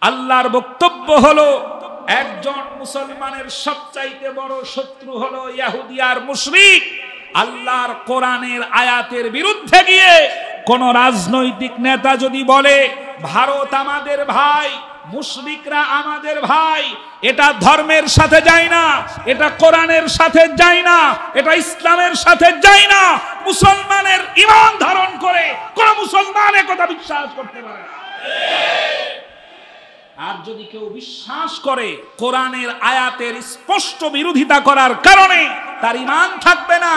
আল্লাহর বক্তব্য হলো একজন মুসলমানের সবচাইতে বড় শত্রু হলো ইহুদি আর মুশরিক। আল্লাহর কোরআনের আয়াতের বিরুদ্ধে গিয়ে কোন রাজনৈতিক নেতা যদি বলে ভারত আমাদের ভাই, মুশরিকরা আমাদের ভাই, এটা ধর্মের সাথে যায় না, এটা কোরআনের সাথে যায় না, এটা ইসলামের সাথে যায় না, মুসলমানের ঈমান ধারণ করে কোন মুসলমান একথা বিশ্বাস করতে পারে না। আর যদি কেউ বিশ্বাস করে কোরআনের আয়াতের স্পষ্ট বিরোধিতা করার কারণে তার ঈমান থাকবে না,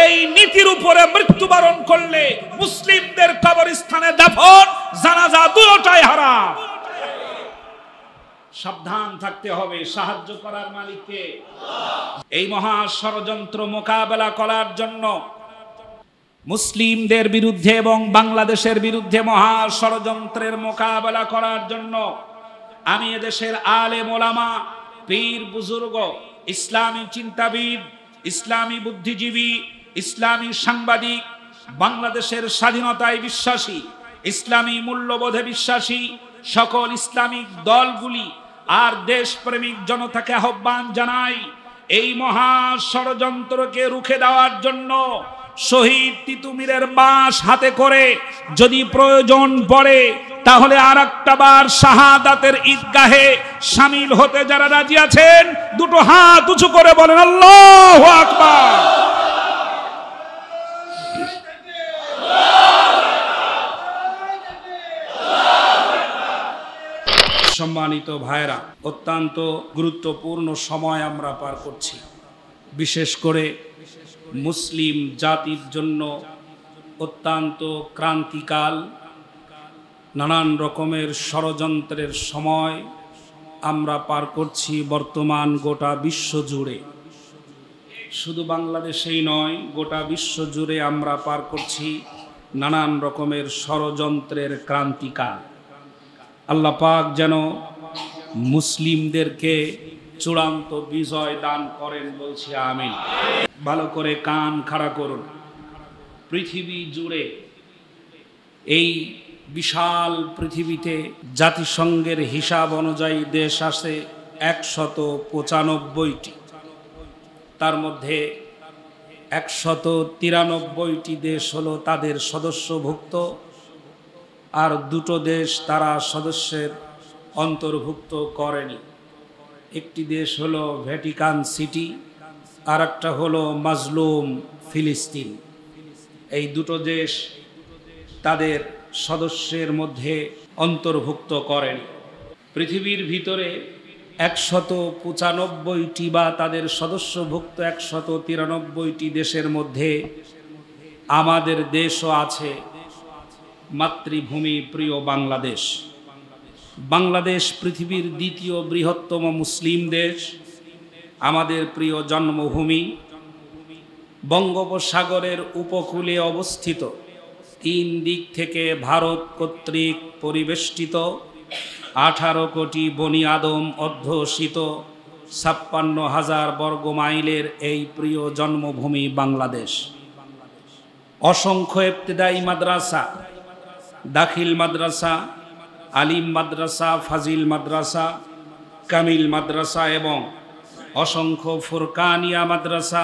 এই নীতির উপরে মৃত্যুবরণ করলে মুসলিমদের কবরস্থানে দাফন জানাজা দুটোই হারাম। সাবধান থাকতে হবে। সাহায্য করার মালিককে। এই মহা ষড়যন্ত্র মোকাবেলা করার জন্য মুসলিমদের বিরুদ্ধে এবং বাংলাদেশের বিরুদ্ধে মহা ষড়যন্ত্রের মোকাবেলা করার জন্য আমি এদেশের আলেম ওলামা, পীর বুজুর্গ, ইসলামী চিন্তাবিদ, ইসলামী বুদ্ধিজীবী, ইসলামী সাংবাদিক, বাংলাদেশের স্বাধীনতায় বিশ্বাসী, ইসলামী মূল্যবোধে বিশ্বাসী সকল ইসলামিক দলগুলি আর দেশপ্রেমিক জনতাকে আহ্বান জানাই, এই মহা ষড়যন্ত্রকে রুখে দেওয়ার জন্য শহীদ তিতুমীরের বাঁশ হাতে করে যদি প্রয়োজন পড়ে তাহলে আর একটা বার শাহাদাতের ঈদগাহে শামিল হতে যারা রাজি আছেন দুটো হাত উঁচু করে বলেন আল্লাহু আকবার। সম্মানিত ভাইরা, অত্যন্ত গুরুত্বপূর্ণ সময় আমরা পার করছি। বিশেষ করে মুসলিম জাতির জন্য অত্যন্ত ক্রান্তিকাল, নানান রকমের ষড়যন্ত্রের সময় আমরা পার করছি বর্তমান গোটা বিশ্ব জুড়ে। শুধু বাংলাদেশেই নয়, গোটা বিশ্ব জুড়ে আমরা পার করছি নানান রকমের ষড়যন্ত্রের ক্রান্তিকাল। আল্লাহ পাক যেন মুসলিমদেরকে চূড়ান্ত বিজয় দান করেন, বলছি আমিন। ভালো করে কান খাড়া করুন। পৃথিবী জুড়ে, এই বিশাল পৃথিবীতে জাতিসংঘের হিসাব অনুযায়ী দেশ আছে 195টি। তার মধ্যে 193টি দেশ হলো তাদের সদস্যভুক্ত, আর দুটো দেশ তারা সদস্যের অন্তর্ভুক্ত করেনি। একটি দেশ হলো ভ্যাটিকান সিটি, আর একটা হলো মাজলুম ফিলিস্তিন। এই দুটো দেশ তাদের সদস্যের মধ্যে অন্তর্ভুক্ত করেনি। পৃথিবীর ভিতরে 195টি বা তাদের সদস্যভুক্ত 193টি দেশের মধ্যে আমাদের দেশও আছে। মাতৃভূমি প্রিয় বাংলাদেশ। বাংলাদেশ পৃথিবীর দ্বিতীয় বৃহত্তম মুসলিম দেশ, আমাদের প্রিয় জন্মভূমি। বঙ্গোপসাগরের উপকূলে অবস্থিত, 3 দিক থেকে ভারত কর্তৃক পরিবেষ্টিত, 18 কোটি বনি আদম অধ্যুষিত 56,000 বর্গমাইলের এই প্রিয় জন্মভূমি বাংলাদেশ। অসংখ্য ইবতেদায়ী মাদ্রাসা, দাখিল মাদ্রাসা, আলিম মাদ্রাসা, ফাজিল মাদ্রাসা, কামিল মাদ্রাসা এবং অসংখ্য ফুরকানিয়া মাদ্রাসা,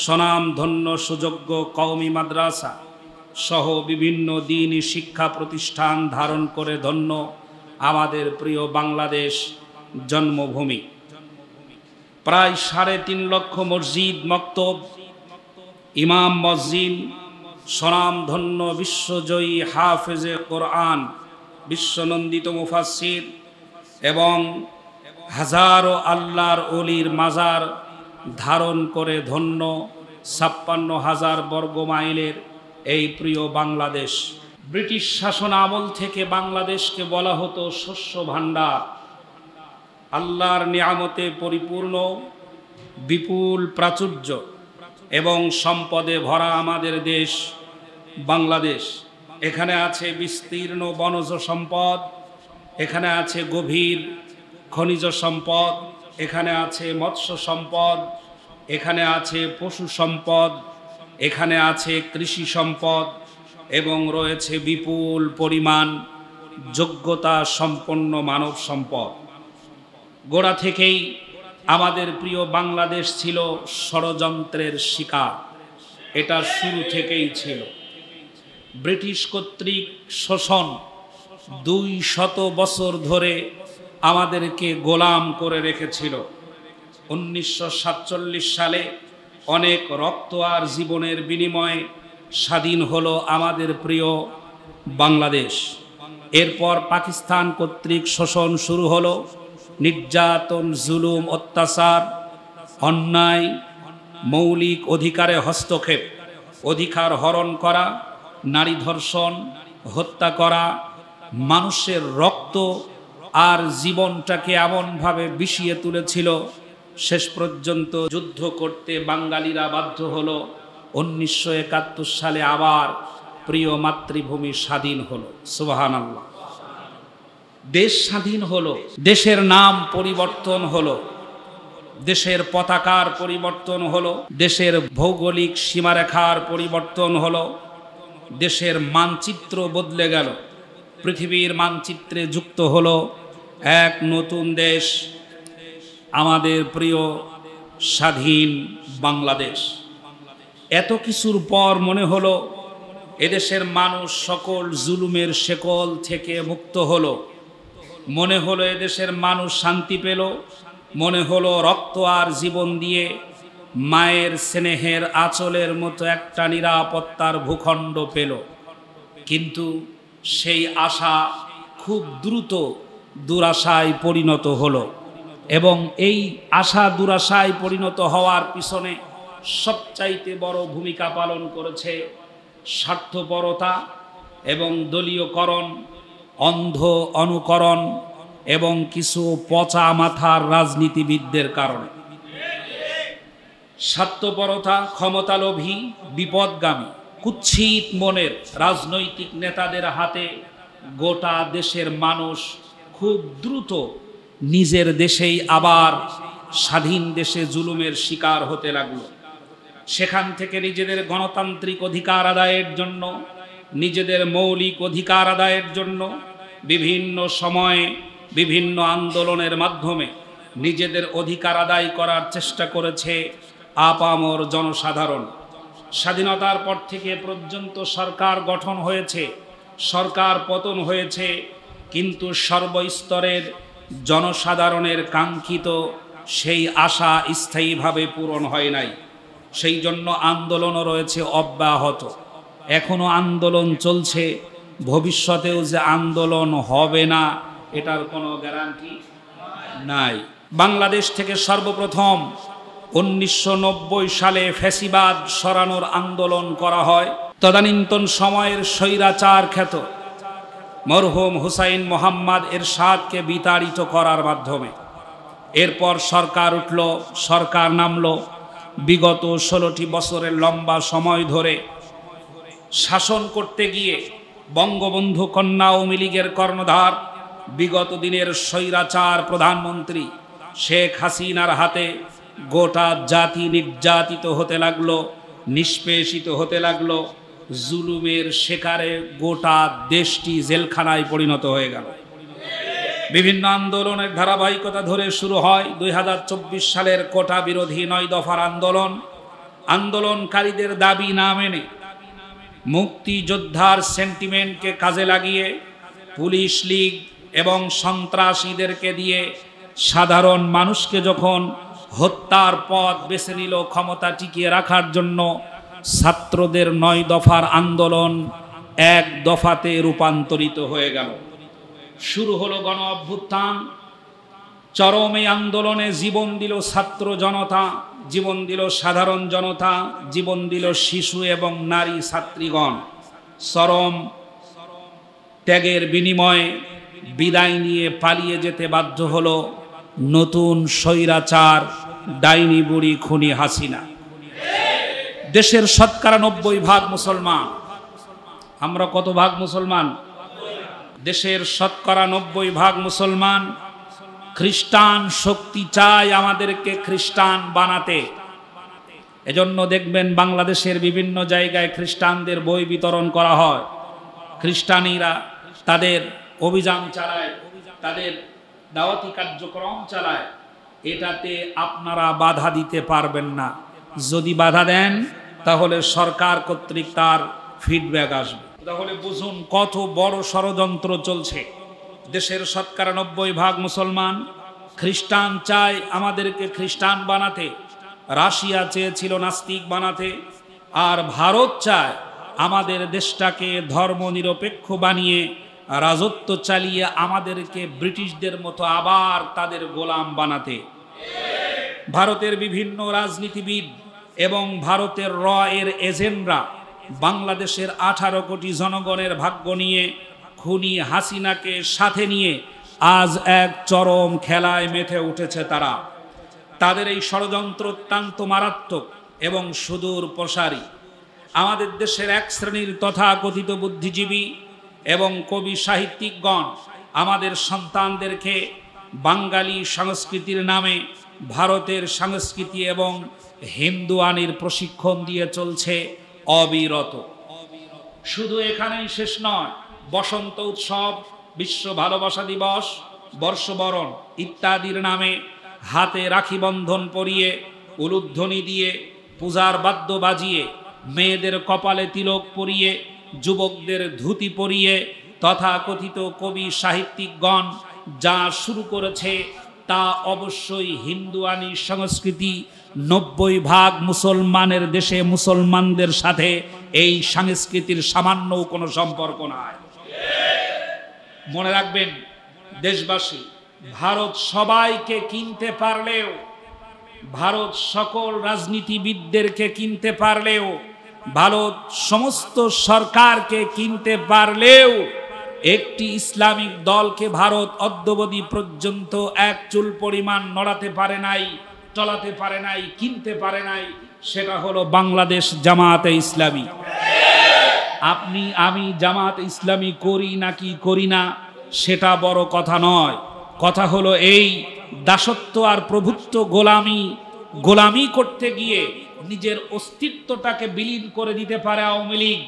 স্বনামধন্য সুযোগ্য কওমি মাদ্রাসা সহ বিভিন্ন দ্বীনি শিক্ষা প্রতিষ্ঠান ধারণ করে ধন্য আমাদের প্রিয় বাংলাদেশ জন্মভূমি। প্রায় 3.5 লক্ষ মসজিদ, মক্তব, ইমাম, মসজিদ, স্বনামধন্য বিশ্বজয়ী হাফেজে কোরআন, বিশ্বনন্দিত মুফাসসির এবং হাজারো আল্লাহর ওলির মাজার ধারণ করে ধন্য 56,000 বর্গমাইলের এই প্রিয় বাংলাদেশ। ব্রিটিশ শাসন আমল থেকে বাংলাদেশকে বলা হতো শস্য ভাণ্ডার। আল্লাহর নিয়ামতে পরিপূর্ণ, বিপুল প্রাচুর্য এবং সম্পদে ভরা আমাদের দেশ বাংলাদেশ। এখানে আছে বিস্তীর্ণ বনজ সম্পদ, এখানে আছে গভীর খনিজ সম্পদ, এখানে আছে মৎস্য সম্পদ, এখানে আছে পশু সম্পদ, এখানে আছে কৃষি সম্পদ এবং রয়েছে বিপুল পরিমাণ যোগ্যতা সম্পন্ন মানব সম্পদ। গোড়া থেকেই আমাদের প্রিয় বাংলাদেশ ছিল ষড়যন্ত্রের শিকার। এটা শুরু থেকেই ছিল। ব্রিটিশ কর্তৃক শোষণ 200 বছর ধরে আমাদেরকে গোলাম করে রেখেছিল। 1947 সালে অনেক রক্ত আর জীবনের বিনিময়ে স্বাধীন হলো আমাদের প্রিয় বাংলাদেশ। এরপর পাকিস্তান কর্তৃক শোষণ শুরু হলো, নির্যাতন, জুলুম, অত্যাচার, অন্যায়, মৌলিক অধিকারে হস্তক্ষেপ, অধিকার হরণ করা, নারী ধর্ষণ, হত্যা করা, মানুষের রক্ত আর জীবনটাকে এমনভাবে বিষিয়ে তুলেছিল, শেষ পর্যন্ত যুদ্ধ করতে বাঙালিরা বাধ্য হলো। 1971 সালে আবার প্রিয় মাতৃভূমি স্বাধীন হলো। সুবহানাল্লাহ। দেশ স্বাধীন হলো, দেশের নাম পরিবর্তন হলো, দেশের পতাকার পরিবর্তন হলো, দেশের ভৌগোলিক সীমারেখার পরিবর্তন হলো, দেশের মানচিত্র বদলে গেল, পৃথিবীর মানচিত্রে যুক্ত হলো এক নতুন দেশ, আমাদের প্রিয় স্বাধীন বাংলাদেশ। এত কিছুর পর মনে হলো এদেশের মানুষ সকল জুলুমের শেকল থেকে মুক্ত হলো, মনে হলো এদেশের মানুষ শান্তি পেল, মনে হলো রক্ত আর জীবন দিয়ে মায়ের স্নেহের আঁচলের মতো একটা নিরাপত্তার ভূখণ্ড পেল। কিন্তু সেই আশা খুব দ্রুত দুরাশায় পরিণত হলো, এবং এই আশা দুরাশায় পরিণত হওয়ার পিছনে সবচাইতে বড় ভূমিকা পালন করেছে স্বার্থপরতা এবং দলীয়করণ, অন্ধ অনুকরণ এবং কিছু পচা মাথার রাজনীতিবিদদের কারণে। স্বার্থপরতা, ক্ষমতালোভী, বিপদগামী, কুৎসিত মনের রাজনৈতিক নেতাদের হাতে গোটা দেশের মানুষ খুব দ্রুত নিজের দেশেই আবার স্বাধীন দেশে জুলুমের শিকার হতে লাগলো। সেখান থেকে নিজেদের গণতান্ত্রিক অধিকার আদায়ের জন্য, নিজেদের মৌলিক অধিকার আদায়ের জন্য বিভিন্ন সময়ে বিভিন্ন আন্দোলনের মাধ্যমে নিজেদের অধিকার আদায় করার চেষ্টা করেছে আপামর জনসাধারণ। স্বাধীনতার পর থেকে পর্যন্ত সরকার গঠন হয়েছে, সরকার পতন হয়েছে, কিন্তু সর্বস্তরের জনসাধারণের কাঙ্ক্ষিত সেই আশা স্থায়ীভাবে পূরণ হয় নাই। সেই জন্য আন্দোলনও রয়েছে অব্যাহত, এখনো আন্দোলন চলছে, ভবিষ্যতেও যে আন্দোলন হবে না এটার কোনো গ্যারান্টি নাই। বাংলাদেশ থেকে সর্বপ্রথম 1990 সালে ফ্যাসিবাদ সরানোর আন্দোলন করা হয়। তদানীন্তন সময়ের স্বৈরাচার খ্যাত মরহুম হুসাইন মোহাম্মদ এরশাদকে বিতাড়িত করার মাধ্যমে। এরপর সরকার উঠল, সরকার নামলো। বিগত 16টি বছরের লম্বা সময় ধরে শাসন করতে গিয়ে বঙ্গবন্ধু কন্যা আওয়ামী লীগের কর্ণধার বিগত দিনের স্বৈরাচার প্রধানমন্ত্রী শেখ হাসিনার হাতে গোটা জাতি নির্যাতিত হতে লাগলো, নিষ্পেষিত হতে লাগলো, জুলুমের শিকারে গোটা দেশটি জেলখানায় পরিণত হয়ে গেল। বিভিন্ন আন্দোলনের ধারাবাহিকতা ধরে শুরু হয় 2024 সালের কোটা বিরোধী 9 দফার আন্দোলন। আন্দোলনকারীদের দাবি না মেনে মুক্তিযোদ্ধার সেন্টিমেন্টকে কাজে লাগিয়ে পুলিশ লীগ এবং সন্ত্রাসীদেরকে দিয়ে সাধারণ মানুষকে যখন হত্যার পথ বেছে নিল ক্ষমতা টিকিয়ে রাখার জন্য, ছাত্রদের 9 দফার আন্দোলন 1 দফাতে রূপান্তরিত হয়ে গেল। শুরু হলো গণ অভ্যুত্থান। চরম এই আন্দোলনে জীবন দিল ছাত্র জনতা, জীবন দিল সাধারণ জনতা, জীবন দিল শিশু এবং নারী ছাত্রীগণ। চরম ত্যাগের বিনিময়ে বিদায় নিয়ে পালিয়ে যেতে বাধ্য হলো নতুন স্বৈরাচার ডাইনি বুড়ি খুনি হাসিনা। দেশের শতকরা 90% মুসলমান। আমরা কত ভাগ মুসলমান? দেশের শতকরা 90% মুসলমান। খ্রিস্টান শক্তি চায় আমাদেরকে খ্রিস্টান বানাতে। এজন্য দেখবেন বাংলাদেশের বিভিন্ন জায়গায় খ্রিস্টানদের বই বিতরণ করা হয়। খ্রিস্টানিরা তাদের অভিযান চালায়, তাদের দাওয়াতি কার্যক্রম চালায়, এটাতে আপনারা বাধা দিতে পারবেন না। যদি বাধা দেন তাহলে সরকার কর্তৃক তার ফিডব্যাক আসবে। তাহলে বুঝুন কত বড় ষড়যন্ত্র চলছে। দেশের ৯০% মুসলমান, খ্রিস্টান চায় আমাদেরকে খ্রিস্টান বানাতে, রাশিয়া চেয়েছিল নাস্তিক বানাতে, আর ভারত চায় আমাদের দেশটাকে ধর্মনিরপেক্ষ বানিয়ে রাজত্ব চালিয়ে আমাদেরকে ব্রিটিশদের মতো আবার তাদের গোলাম বানাতে। ভারতের বিভিন্ন রাজনীতিবিদ এবং ভারতের র এর এজেন্টরা বাংলাদেশের ১৮ কোটি জনগণের ভাগ্য নিয়ে খুনি হাসিনাকে সাথে নিয়ে আজ এক চরম খেলায় মেতে উঠেছে। তাদের এই ষড়যন্ত্র অত্যন্ত মারাত্মক এবং সুদূর প্রসারী। আমাদের দেশের এক শ্রেণীর তথাকথিত বুদ্ধিজীবী এবং কবি সাহিত্যিকগণ আমাদের সন্তানদেরকে বাঙালি সংস্কৃতির নামে ভারতের সংস্কৃতি এবং হিন্দুয়ানির প্রশিক্ষণ দিয়ে চলছে অবিরত। শুধু এখানেই শেষ নয়, বসন্ত উৎসব, বিশ্ব ভালোবাসা দিবস, বর্ষবরণ ইত্যাদির নামে হাতে রাখি বন্ধন পরিয়ে, উলুধ্বনি দিয়ে, পূজার বাদ্য বাজিয়ে, মেয়েদের কপালে তিলক পরিয়ে, যুবকদের ধুতি পরিয়ে তথাকথিত কবি সাহিত্যিকগণ যা শুরু করেছে তা অবশ্যই হিন্দুয়ানি সংস্কৃতি। ৯০% মুসলমানের দেশে মুসলমানদের সাথে এই সংস্কৃতির সামান্যও কোনো সম্পর্ক নাই। মনে রাখবেন দেশবাসী, ভারত সবাইকে কিনতে পারলেও, ভারত সকল রাজনীতিবিদদেরকে কিনতে পারলেও, ভারত সমস্ত সরকারকে কিনতে পারলেও একটি ইসলামিক দলকে ভারত অদ্যাবধি পর্যন্ত এক চুল পরিমাণ নড়াতে পারে নাই, চলাতে পারে নাই, কিনতে পারে নাই। সেটা হলো বাংলাদেশ জামাতে ইসলামী। আপনি আমি জামাতে ইসলামী করি নাকি করি না সেটা বড় কথা নয়। কথা হলো এই, দাসত্ব আর প্রভুত্ব গোলামি করতে গিয়ে নিজের অস্তিত্বটাকে বিলীন করে দিতে পারে আওয়ামী লীগ,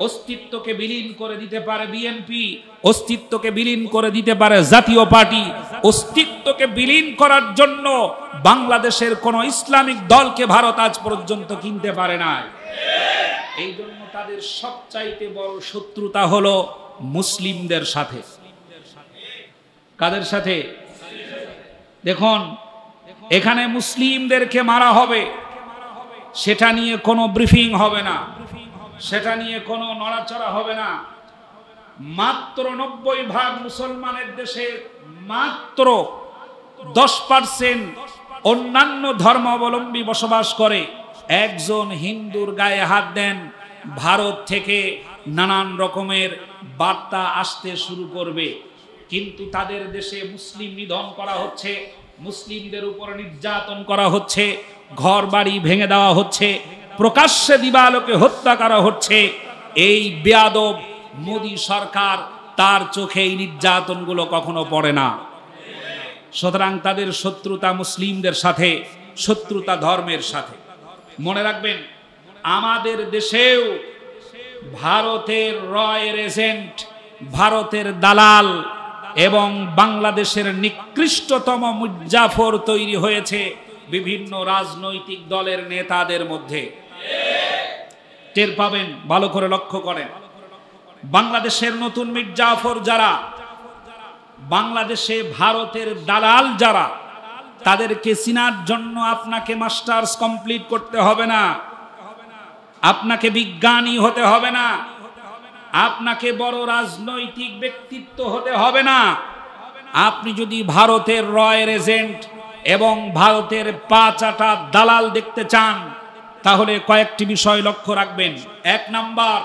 অস্তিত্বকে বিলীন করে দিতে পারে বিএনপি, অস্তিত্বকে বিলীন করে দিতে পারে জাতীয় পার্টি। অস্তিত্বকে বিলীন করার জন্য বাংলাদেশের কোন ইসলামিক দলকে ভারত আজ পর্যন্ত কিনতে পারে নাই। এই জন্য তাদের সবচাইতে বড় শত্রুতা হলো মুসলিমদের সাথে। কাদের সাথে? দেখুন, এখানে মুসলিমদেরকে মারা হবে, সেটা নিয়ে কোনো ব্রিফিং হবে না, সেটা নিয়ে কোনো নড়াচড়া হবে না। মাত্র ৯০% মুসলমানের দেশে মাত্র 10% অন্যান্য ধর্মাবলম্বী বসবাস করে। একজন হিন্দুর গায়ে হাত দেন, ভারত থেকে নানান রকমের বার্তা আসতে শুরু করবে। কিন্তু তাদের দেশে মুসলিম নিধন করা হচ্ছে, মুসলিমদের উপর নির্যাতন করা হচ্ছে, ঘর বাড়ি ভেঙে দেওয়া হচ্ছে, প্রকাশ্যে দিবালোকে হত্যা করা হচ্ছে। এই বেয়াদব মোদী সরকার, তার চোখে এই নির্যাতনগুলো কখনো পড়ে না। সুতরাং তাদের শত্রুতা মুসলিমদের সাথে, শত্রুতা ধর্মের সাথে। মনে রাখবেন, আমাদের দেশেও ভারতের রয়ের এজেন্ট, ভারতের দালাল এবং বাংলাদেশের নিকৃষ্টতম মুজাফর তৈরি হয়েছে বিভিন্ন রাজনৈতিক দলের নেতাদের মধ্যে। টের পাবেন, ভালো করে লক্ষ্য করেন। বাংলাদেশের নতুন মির্জাফর যারা, বাংলাদেশে ভারতের দালাল যারা, তাদেরকে চিনার জন্য আপনাকে মাস্টার্স কমপ্লিট করতে হবে না, আপনাকে বিজ্ঞানী হতে হবে না, আপনাকে বড় রাজনৈতিক ব্যক্তিত্ব হতে হবে না। আপনি যদি ভারতের রয়ের এজেন্ট এবং ভারতের পাঁচাটা দালাল দেখতে চান, তাহলে কয়েকটি বিষয় লক্ষ্য রাখবেন। ১ নাম্বার,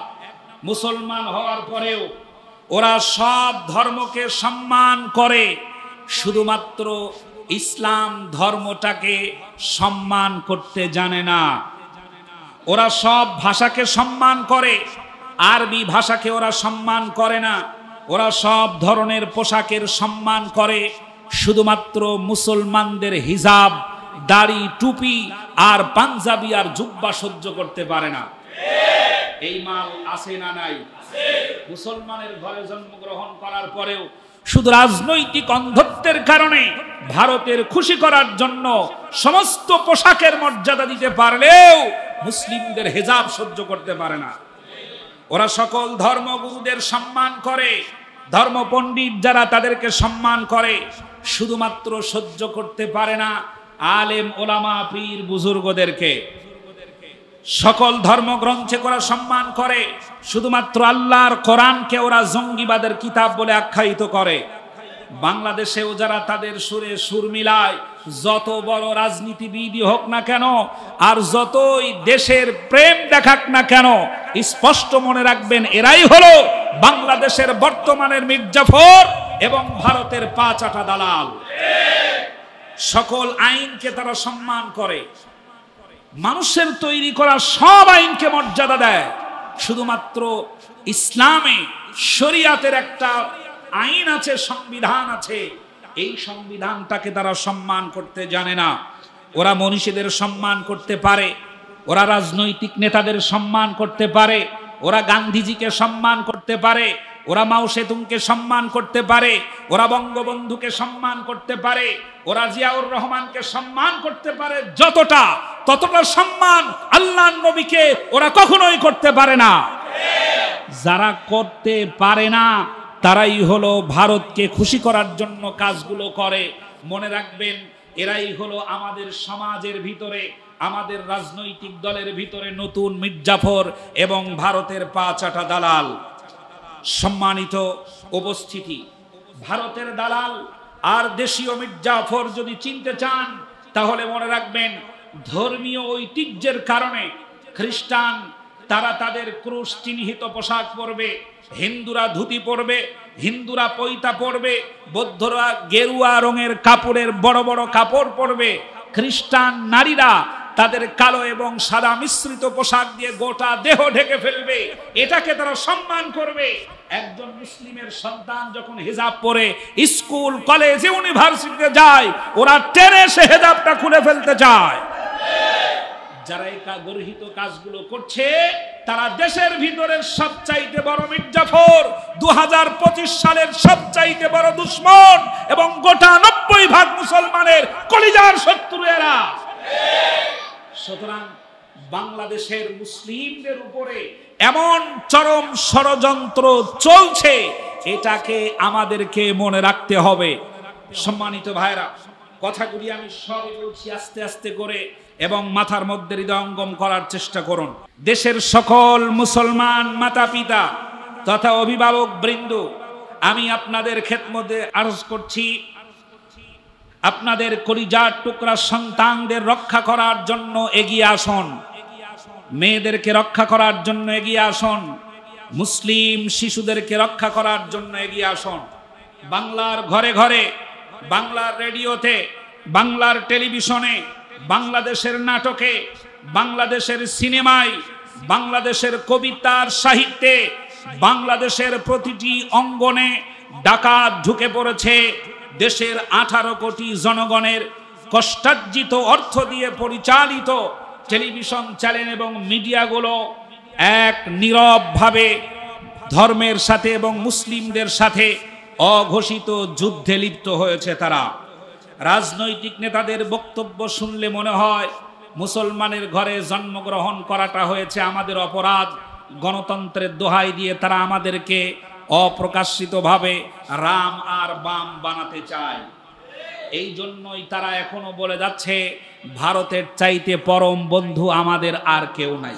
মুসলমান হওয়ার পরেও ওরা সব ধর্মকে সম্মান করে, শুধুমাত্র ইসলাম ধর্মটাকে সম্মান করতে জানে না। ওরা সব ভাষাকে সম্মান করে, আরবি ভাষাকে ওরা সম্মান করে না। ওরা সব ধরনের পোশাকের সম্মান করে, শুধুমাত্র মুসলমানদের হিজাব, দাড়ি, টুপি আর পাঞ্জাবি আর জুব্বা সহ্য করতে পারে না। এই মাল আছে না নাই? মুসলমানের ঘরে জন্মগ্রহণ করার পরেও শুধু রাজনৈতিক অন্ধত্বের কারণে ভারতের খুশি করার জন্য সমস্ত পোশাকের মর্যাদা দিতে পারলেও মুসলিমদের হিজাব সহ্য করতে পারে না। ওরা সকল ধর্মগুরুদের সম্মান করে, ধর্ম পণ্ডিত যারা তাদেরকে সম্মান করে, শুধুমাত্র সহ্য করতে পারে না আলেম ওলামা পীর বুজুর্গদেরকে। সকল ধর্মগ্রন্থে ওরা সম্মান করে, শুধুমাত্র আল্লাহর কোরআনকে ওরা জঙ্গিবাদের কিতাব বলে আখ্যায়িত করে। বাংলাদেশেও যারা তাদের সুরে সুর মিলায়, যত বড় রাজনীতিবিদই হোক না কেন আর যতই দেশের প্রেম দেখাক না কেন, স্পষ্ট মনে রাখবেন এরাই হলো বাংলাদেশের বর্তমানের মির্জাফর এবং ভারতের পাঁচাটা দালাল। সকল আইনকে তারা সম্মান করে, মানুষের তৈরি করা সব আইনকে মর্যাদা দেয়, শুধুমাত্র ইসলামে শরিয়াতের একটা আইন আছে, সংবিধান আছে, এই সংবিধানটাকে তারা সম্মান করতে জানে না। ওরা মনীষীদের সম্মান করতে পারে, ওরা রাজনৈতিক নেতাদের সম্মান করতে পারে, ওরা গান্ধীজিকে সম্মান করতে পারে, ওরা মাও সেতুংকে সম্মান করতে পারে, ওরা বঙ্গবন্ধুকে সম্মান করতে পারে, ওরা জিয়াউর রহমানকে সম্মান করতে পারে, ততটা সম্মান আল্লাহর নবীকে ওরা কখনোই করতে পারে না। যারা করতে পারে না তারাই হলো ভারতকে খুশি করার জন্য কাজগুলো করে। মনে রাখবেন এরাই হলো আমাদের সমাজের ভিতরে, আমাদের রাজনৈতিক দলের ভিতরে নতুন মির্জাফর এবং ভারতের পাঁচাটা দালাল। সম্মানিত উপস্থিতি, ভারতের দালাল আর দেশীয় মির্জাফর যদি চিনতে চান তাহলে মনে রাখবেন ধর্মীয় ঐতিহ্যের কারণে খ্রিস্টান তারা তাদের ক্রুশ চিহ্নিত পোশাক পরবে, হিন্দুরা ধুতি পরবে, হিন্দুরা পৈতা পরবে, বৌদ্ধরা গেরুয়া রঙের কাপড়ের বড় বড় কাপড় পরবে, খ্রিস্টান নারীরা তাদের কালো এবং সাদা মিশ্রিত পোশাক দিয়ে গোটা দেহ ঢেকে ফেলবে, এটাকে তারা সম্মান করবে। একজন মুসলিমের সন্তান যখন হিজাব পরে স্কুল কলেজ ইউনিভার্সিটিতে যায়, ওরা টেনে সে হিজাবটা খুলে ফেলতে চায়। যারা এই গর্হিত কাজগুলো করছে তারা দেশের ভিতরের সবচাইতে বড় মির্জাফর, 2025 সালের সবচাইতে বড় দুশমন এবং গোটা 90% মুসলমানের কলিজার শত্রু এরা। সুতরাং বাংলাদেশের মুসলিমদের উপরে এমন চরম ষড়যন্ত্র চলছে, এটাকে আমাদেরকে মনে রাখতে হবে। সম্মানিত ভাইরা, কথাগুলি আমি সব বলছি আস্তে আস্তে করে এবং মাথার মধ্যে হৃদয়ঙ্গম করার চেষ্টা করুন। দেশের সকল মুসলমান মাতা পিতা তথা অভিভাবক বৃন্দ, আমি আপনাদের খেদমতে আরজ করছি, আপনাদের কলিজার টুকরা সন্তানদের রক্ষা করার জন্য এগিয়ে আসুন, মেয়েদেরকে রক্ষা করার জন্য এগিয়ে আসুন, মুসলিম শিশুদেরকে রক্ষা করার জন্য এগিয়ে আসুন। বাংলার ঘরে ঘরে, বাংলার রেডিওতে, বাংলার টেলিভিশনে, বাংলাদেশের নাটকে, বাংলাদেশের সিনেমায়, বাংলাদেশের কবিতার সাহিত্যে, বাংলাদেশের প্রতিটি অঙ্গনে ডাকাত ঢুকে পড়েছে। দেশের 18 কোটি জনগণের কষ্টার্জিত অর্থ দিয়ে পরিচালিত টেলিভিশন চ্যানেল এবং মিডিয়াগুলো এক নীরবভাবে ধর্মের সাথে এবং মুসলিমদের সাথে অঘোষিত যুদ্ধে লিপ্ত হয়েছে। তারা রাজনৈতিক নেতাদের বক্তব্য শুনলে মনে হয় মুসলমানের ঘরে জন্মগ্রহণ করাটা হয়েছে আমাদের অপরাধ। গণতন্ত্রের দোহাই দিয়ে তারা আমাদেরকে অপ্রকাশিতভাবে রাম আর বাম বানাতে চায়। এই জন্যই তারা এখনো বলে যাচ্ছে ভারতের চাইতে পরম বন্ধু আমাদের আর কেউ নাই।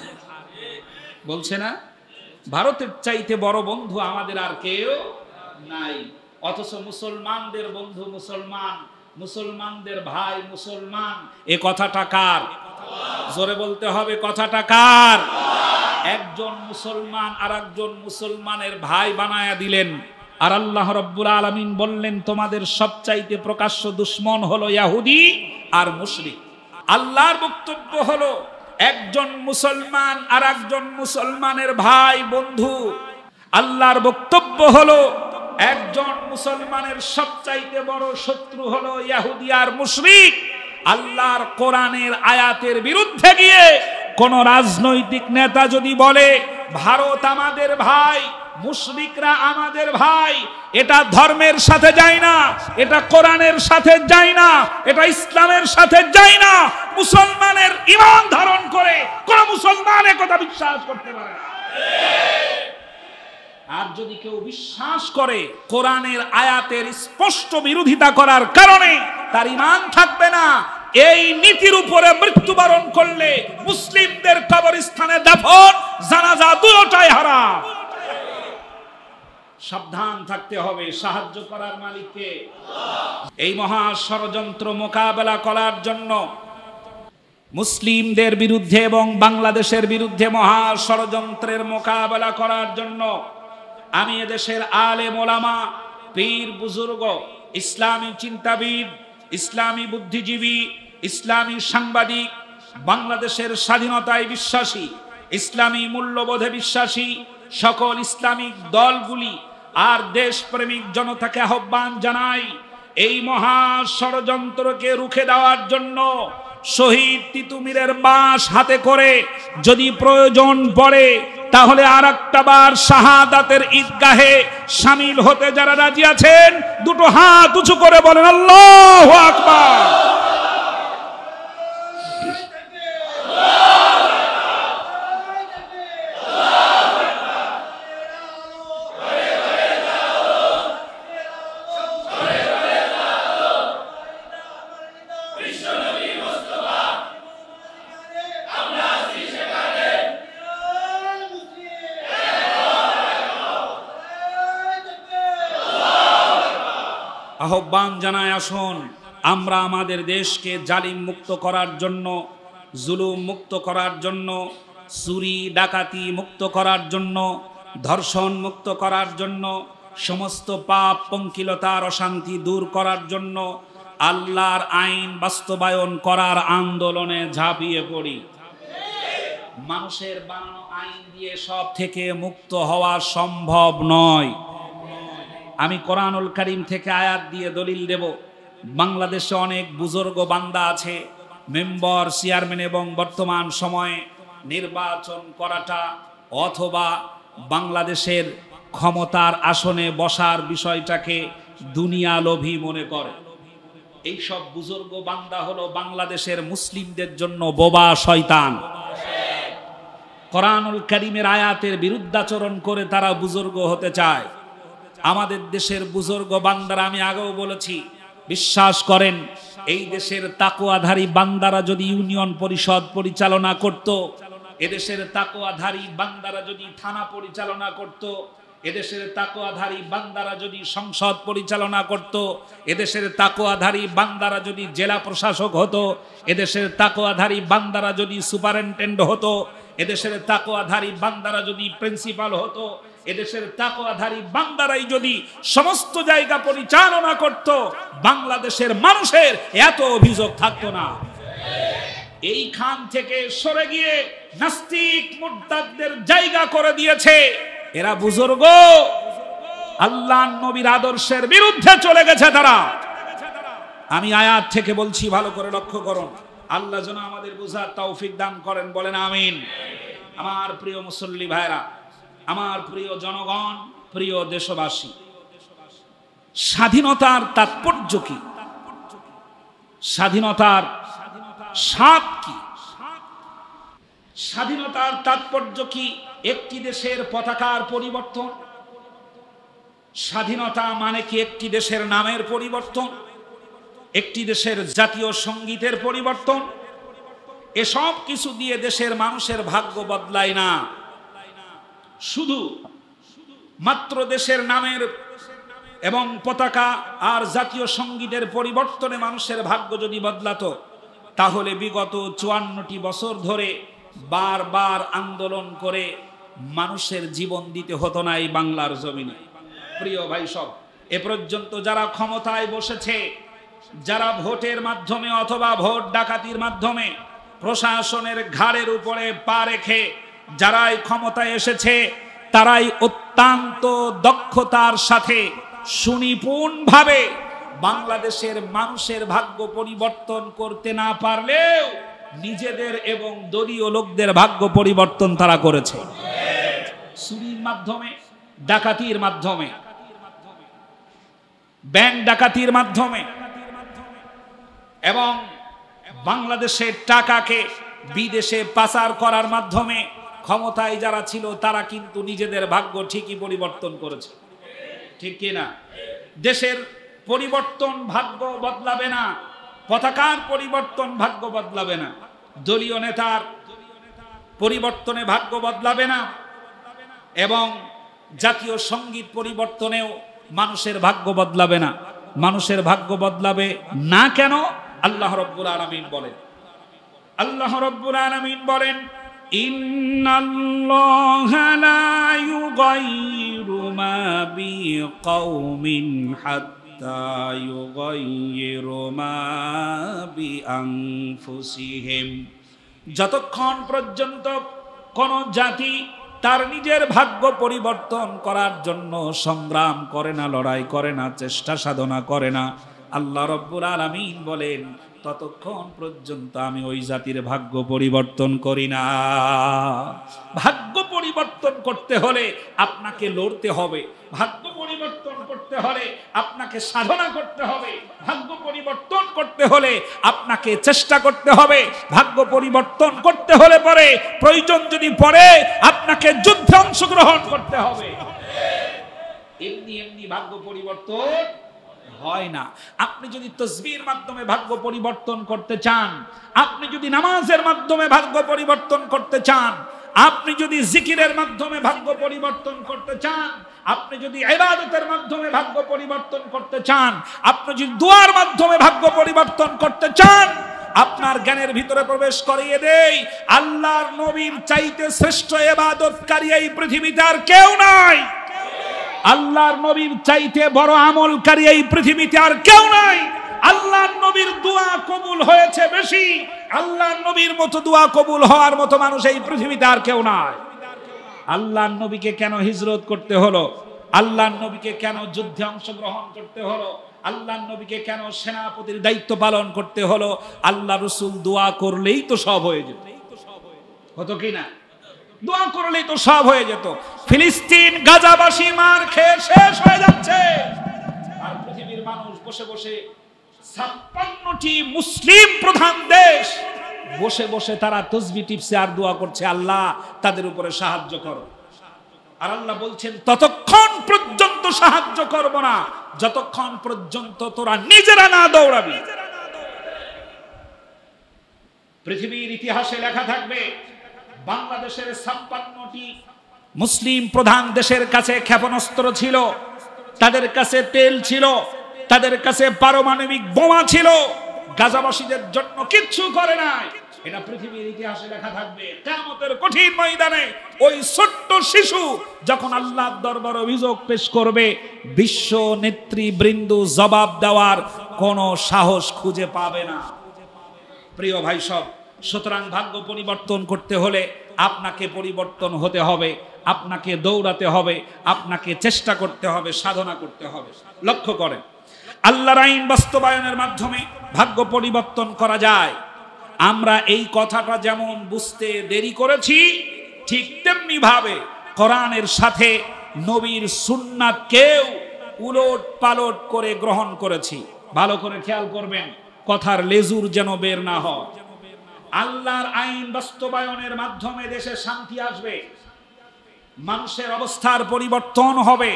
বলছে না, ভারতের চাইতে বড় বন্ধু আমাদের আর কেউ নাই। অথচ মুসলমানদের বন্ধু মুসলমান, মুসলমানদের ভাই মুসলমান। এ কথাটা কার? জোরে বলতে হবে, কথাটা কার? একজন মুসলমান আর একজন মুসলমানের ভাই বানায়া দিলেন। আর আল্লাহ রাব্বুল আলামিন বললেন তোমাদের সবচাইতে প্রকাশ্য দুশমন হলো ইহুদি আর মুশরিক। আল্লাহর বক্তব্য হলো একজন মুসলমান আর একজন মুসলমানের ভাই বন্ধু। আল্লাহর বক্তব্য হলো একজন মুসলমানের সবচাইতে বড় শত্রু হলো ইহুদি আর মুশরিক। আল্লাহর কোরআনের আয়াতের বিরুদ্ধে গিয়ে কোন রাজনৈতিক নেতা যদি বলে ভারত আমাদের ভাই, মুশরিকরা আমাদের ভাই, এটা ধর্মের সাথে যায় না, এটা কোরআনের সাথে যায় না, এটা ইসলামের সাথে যায় না। মুসলমানের ঈমান ধারণ করে কোন মুসলমান একথা বিশ্বাস করতে পারে না। আর যদি কেউ বিশ্বাস করে কোরআনের আয়াতের স্পষ্ট বিরোধিতা করার কারণে তার ঈমান থাকবে না, এই নীতির উপরে মৃত্যুবরণ করলে মুসলিমদের কবরস্থানে দাফন, জানাজা দুটোটাই হারাম। সাবধান থাকতে হবে। সাহায্য করার মালিককে। এই মহা ষড়যন্ত্র মোকাবেলা করার জন্য, মুসলিমদের বিরুদ্ধে এবং বাংলাদেশের বিরুদ্ধে মহা ষড়যন্ত্রের মোকাবেলা করার জন্য আমি এদেশের আলেম ওলামা, পীর বুজুর্গ, ইসলামী চিন্তাবিদ, ইসলামী বুদ্ধিজীবী, ইসলামী সাংবাদিক, বাংলাদেশের স্বাধীনতায় বিশ্বাসী, ইসলামী মূল্যবোধে বিশ্বাসী সকল ইসলামিক দলগুলি আর দেশপ্রেমিক জনতাকে আহ্বান জানাই, এই মহা ষড়যন্ত্রকে রুখে দেওয়ার জন্য শহীদ তিতুমীরের বাঁশ হাতে করে যদি প্রয়োজন পড়ে তাহলে আর একটা বার শাহাদাতের ঈদগাহে শামিল হতে যারা রাজি আছেন দুটো হাত উঁচু করে বলেন আল্লাহু আকবার। আহ্বান জানায়, আসুন আমরা আমাদের দেশকে জালিম মুক্ত করার জন্য, জুলুম মুক্ত করার জন্য, চুরি ডাকাতি মুক্ত করার জন্য, ধর্ষণ মুক্ত করার জন্য, সমস্ত পাপ পঙ্কিলতার অশান্তি দূর করার জন্য আল্লাহর আইন বাস্তবায়ন করার আন্দোলনে ঝাঁপিয়ে পড়ি। মানুষের বানানো আইন দিয়ে সব থেকে মুক্ত হওয়া সম্ভব নয়। আমি কোরআনুল কারীম থেকে আয়াত দিয়ে দলিল দেব। বাংলাদেশে অনেক বুজুর্গ বান্দা আছে, মেম্বার, চেয়ারম্যান এবং বর্তমান সময়ে নির্বাচন করাটা অথবা বাংলাদেশের ক্ষমতার আসনে বসার বিষয়টাকে দুনিয়ালোভী মনে করে। এইসব বুজুর্গ বান্দা হলো বাংলাদেশের মুসলিমদের জন্য বোবা শয়তান। কোরআনুল কারীমের আয়াতের বিরুদ্ধাচরণ করে তারা বুজুর্গ হতে চায়। আমাদের দেশের বুজুর্গ বান্দারা, আমি আগেও বলেছি, বিশ্বাস করেন এই দেশের তাকওয়াধারী বান্দারা যদি ইউনিয়ন পরিষদ পরিচালনা করত, এদেশের তাকওয়াধারী বান্দারা যদি থানা পরিচালনা করত, এদেশের তাকওয়াধারী বান্দারা যদি সংসদ পরিচালনা করত, এদেশের তাকওয়াধারী বান্দারা যদি জেলা প্রশাসক হতো, এদেশের তাকওয়াধারী বান্দারা যদি সুপারিনটেন্ডেন্ট হতো, এদেশের তাকওয়াধারী বান্দারা যদি প্রিন্সিপাল হতো, এদেশের তাকওয়াধারী বান্দারাই যদি সমস্ত জায়গা পরিচালনা করত, বাংলাদেশের মানুষের এত অভিযোগ থাকতো না। এইখান থেকে সরে গিয়ে নাস্তিক মুরতাদদের জায়গা করে দিয়েছে। এরা বুজুর্গ আল্লাহ নবীর আদর্শের বিরুদ্ধে চলে গেছে তারা। আমি আয়াত থেকে বলছি, ভালো করে লক্ষ্য করুন। আল্লাহ যেন আমাদের বুঝার তৌফিক দান করেন, বলেন আমিন। আমার প্রিয় মুসল্লি ভাইরা, আমার প্রিয় জনগণ, প্রিয় দেশবাসী, স্বাধীনতার তাৎপর্য কি? স্বাধীনতার স্বাদ কি? স্বাধীনতার তাৎপর্য কি? একটি দেশের পতাকার পরিবর্তন? স্বাধীনতা মানে কি একটি দেশের নামের পরিবর্তন, একটি দেশের জাতীয় সঙ্গীতের পরিবর্তন? এসব কিছু দিয়ে দেশের মানুষের ভাগ্য বদলায় না। শুধু মাত্র দেশের নামের এবং পতাকা আর জাতীয় সঙ্গীতের পরিবর্তনে মানুষের ভাগ্য যদি বদলাতো, তাহলে বিগত 54টি বছর ধরে বারবার আন্দোলন করে মানুষের জীবন দিতে হতো না এই বাংলার জমিনে। প্রিয় ভাই সব, এ পর্যন্ত যারা ক্ষমতায় বসেছে, যারা ভোটের মাধ্যমে অথবা ভোট ডাকাতির মাধ্যমে প্রশাসনের ঘাড়ের উপরে পা রেখে যারাই ক্ষমতায় এসেছে, তারাই অত্যন্ত দক্ষতার সাথে সুনিপুণভাবে বাংলাদেশের মানুষের ভাগ্য পরিবর্তন করতে না পারলেও নিজেদের এবং দলীয় লোকদের ভাগ্য পরিবর্তন তারা করেছে। চুরির মাধ্যমে, ডাকাতির মাধ্যমে, ব্যাংক ডাকাতির মাধ্যমে, এবং বাংলাদেশের টাকাকে বিদেশে পাচার করার মাধ্যমে ক্ষমতায় যারা ছিল তারা কিন্তু নিজেদের ভাগ্য ঠিকই পরিবর্তন করেছে, ঠিক কিনা? দেশের পরিবর্তন ভাগ্য বদলাবে না, পতাকার পরিবর্তন ভাগ্য বদলাবে না, দলীয় নেতার পরিবর্তনে ভাগ্য বদলাবে না, এবং জাতীয় সঙ্গীত পরিবর্তনেও মানুষের ভাগ্য বদলাবে না। মানুষের ভাগ্য বদলাবে না কেন? আল্লাহ রাব্বুল আলামিন বলেন, আল্লাহ রাব্বুল আলামিন বলেন, ইন্নাল্লাহা লা ইউগাইয়িরু মা বিকাউমিন হাত্তা ইউগাইয়িরু মা বিআনফুসিহিম। যতক্ষণ পর্যন্ত কোন জাতি তার নিজের ভাগ্য পরিবর্তন করার জন্য সংগ্রাম করে না, লড়াই করে না, চেষ্টা সাধনা করে না, আল্লাহ রাব্বুল আলামিন বলেন ততক্ষণ পর্যন্ত আমি ওই জাতির ভাগ্য পরিবর্তন করি না। ভাগ্য পরিবর্তন করতে হলে আপনাকে লড়তে হবে, ভাগ্য পরিবর্তন করতে হলে আপনাকে সাধনা করতে হবে, ভাগ্য পরিবর্তন করতে হলে আপনাকে চেষ্টা করতে হবে, ভাগ্য পরিবর্তন করতে হলে পরে প্রয়োজন যদি পড়ে আপনাকে যুদ্ধে অংশগ্রহণ করতে হবে। এমনি এমনি ভাগ্য পরিবর্তন হয় না। আপনি যদি তাসবিহর মাধ্যমে ভাগ্য পরিবর্তন করতে চান, আপনি যদি নামাজের মাধ্যমে ভাগ্য পরিবর্তন করতে চান, আপনি যদি জিকিরের মাধ্যমে ভাগ্য পরিবর্তন করতে চান, আপনি যদি ইবাদতের মাধ্যমে ভাগ্য পরিবর্তন করতে চান, আপনি যদি দুআর মাধ্যমে ভাগ্য পরিবর্তন করতে চান, আপনার জ্ঞানের ভিতরে প্রবেশ করিয়ে দেই, আল্লাহর নবীর চাইতে শ্রেষ্ঠ ইবাদতকারী এই পৃথিবীতে আর কেউ নাই। আল্লাহর নবীর চাইতে বড় আমলকারী এই পৃথিবীতে আর কেউ নাই। আল্লাহর নবীর দোয়া কবুল হয়েছে বেশি, আল্লাহর নবীর মতো দোয়া কবুল হওয়ার মতো মানুষ এই পৃথিবীতে আর কেউ নাই। আল্লাহর নবীকে কেন হিজরত করতে হলো? আল্লাহর নবীকে কেন যুদ্ধে অংশগ্রহণ করতে হলো? আল্লাহর নবীকে কেন সেনাপতির দায়িত্ব পালন করতে হলো? আল্লাহ রাসূল দোয়া করলেই তো সব হয়ে যেত, হতো কি না? দোয়া করলেই তো সব হয়ে যেত। ফিলিস্তিন গাজাবাসী মার খেয়ে শেষ হয়ে যাচ্ছে, আর পৃথিবীর মানুষ বসে বসে 56টি মুসলিম প্রধান দেশ বসে বসে তারা তাসবিহ টিপছে আর দোয়া করছে, আল্লাহ তাদের উপরে সাহায্য করো। আর আল্লাহ বলছেন ততক্ষণ পর্যন্ত সাহায্য করব না যতক্ষণ পর্যন্ত তোরা নিজেরা না দৌড়াবি। পৃথিবীর ইতিহাসে লেখা থাকবে বাংলাদেশের 56টি মুসলিম প্রধান দেশের কাছে ক্ষেপণাস্ত্র ছিল, তাদের কাছে তেল ছিল, তাদের কাছে পারমাণবিক বোমা ছিল, গাজাবাসীদের জন্য কিচ্ছু করে নাই। এটা পৃথিবীর ইতিহাসে লেখা থাকবে। কিয়ামতের কঠিন ময়দানে ওই ছোট্ট শিশু যখন আল্লাহর দরবারে অভিযোগ পেশ করবে, বিশ্ব নেতৃবৃন্দ জবাব দেওয়ার কোনো সাহস খুঁজে পাবে না। প্রিয় ভাই সব, সুতরাং ভাগ্য পরিবর্তন করতে হলে আপনাকে পরিবর্তন হতে হবে, আপনাকে দৌড়াতে হবে, আপনাকে চেষ্টা করতে হবে, সাধনা করতে হবে। লক্ষ্য করেন, আল্লাহর আইন বাস্তবায়নের মাধ্যমে ভাগ্য পরিবর্তন করা যায়। আমরা এই কথাটা যেমন বুঝতে দেরি করেছি, ঠিক তেমনি ভাবে কোরআনের সাথে নবীর সুন্নাতকেও উলট পালট করে গ্রহণ করেছি। ভালো করে খেয়াল করবেন, কথার লেজুর যেন বের না হয়। আল্লাহর আইন বাস্তবায়নের মাধ্যমে দেশে শান্তি আসবে, মানুষের অবস্থার পরিবর্তন হবে,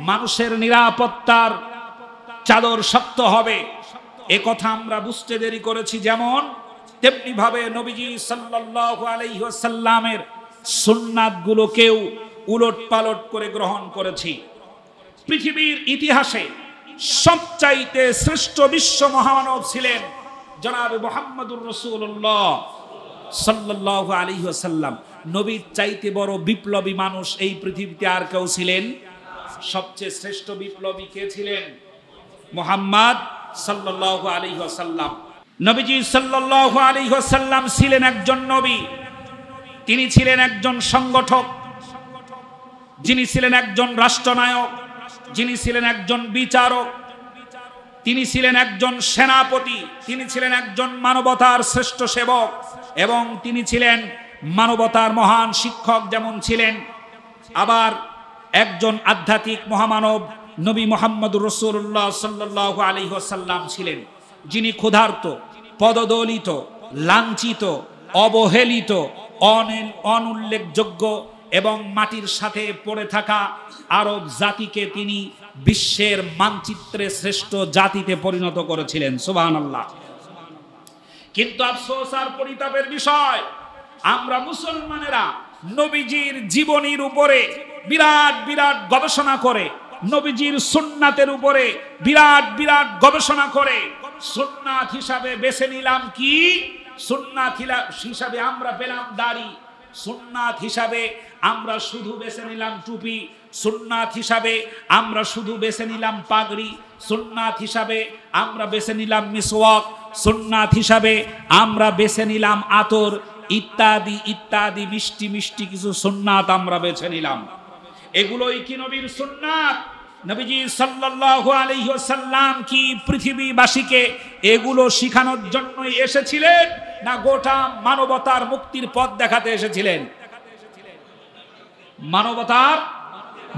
মানুষের নিরাপত্তার চাদর শক্ত হবে। এ কথা আমরা বুঝতে দেরি করেছি যেমন, তেমনি ভাবে নবীজি সাল্লাল্লাহু আলাইহি ওয়াসাল্লামের সুন্নাতগুলোকেও উলট পালট করে গ্রহণ করেছি। পৃথিবীর ইতিহাসে সবচাইতে শ্রেষ্ঠ বিশ্ব মহামানব ছিলেন জনাবে মুহাম্মদুর রাসূলুল্লাহ সাল্লাল্লাহু আলাইহি ওয়াসাল্লাম। নবীর চাইতে বড় বিপ্লবী মানুষ এই পৃথিবীতে আর কেউ ছিলেন? সবচেয়ে শ্রেষ্ঠ বিপ্লবী কে ছিলেন? মুহাম্মদ সাল্লাল্লাহু আলাইহি ওয়াসাল্লাম। নবীজি সাল্লাল্লাহু আলাইহি ওয়াসাল্লাম ছিলেন একজন নবী, তিনি ছিলেন একজন সংগঠক, যিনি ছিলেন একজন রাষ্ট্রনায়ক, যিনি ছিলেন একজন বিচারক, তিনি ছিলেন একজন সেনাপতি, তিনি ছিলেন একজন মানবতার শ্রেষ্ঠ সেবক, এবং তিনি ছিলেন মানবতার মহান শিক্ষক। যেমন ছিলেন আবার একজন আধ্যাত্মিক মহামানব নবী মুহাম্মদুর রাসূলুল্লাহ সাল্লাল্লাহু আলাইহি ওয়াসাল্লাম ছিলেন, যিনি ক্ষুধার্ত, পদদলিত, লাঞ্ছিত, অবহেলিত, অনুল্লেখযোগ্য এবং মাটির সাথে পড়ে থাকা আরব জাতিকে তিনি বিশ্বের মানচিত্রে শ্রেষ্ঠ জাতিতে পরিণত করেছিলেন। সুবহানাল্লাহ। কিন্তু আফসোস আর পরিতাপের বিষয়, আমরা মুসলমানেরা নবীজির জীবনীর উপরে বিরাট বিরাট গবেষণা করে, নবীজির সুন্নাতের উপরে বিরাট বিরাট গবেষণা করে সুন্নাত হিসাবে বেছে নিলাম কি? সুন্নাত হিসাবে আমরা পেলাম দাড়ি, সুন্নাত হিসাবে আমরা শুধু বেছে নিলাম টুপি, সুন্নাত হিসাবে আমরা শুধু বেছে নিলাম পাগড়ি, সুন্নাত হিসাবে আমরা বেছে নিলাম মিসওয়াক, সুন্নাত হিসাবে আমরা বেছে নিলাম আতর, ইত্যাদি ইত্যাদি মিষ্টি মিষ্টি কিছু সুন্নাত আমরা বেছে নিলাম। এগুলোই কি নবীর সুন্নাত? নবীজি সাল্লাল্লাহু আলাইহি ওয়াসাল্লাম কি পৃথিবীবাসীকে এগুলো শিখানোর জন্যই এসেছিলেন, না গোটা মানবতার মুক্তির পথ দেখাতে এসেছিলেন? মানবতার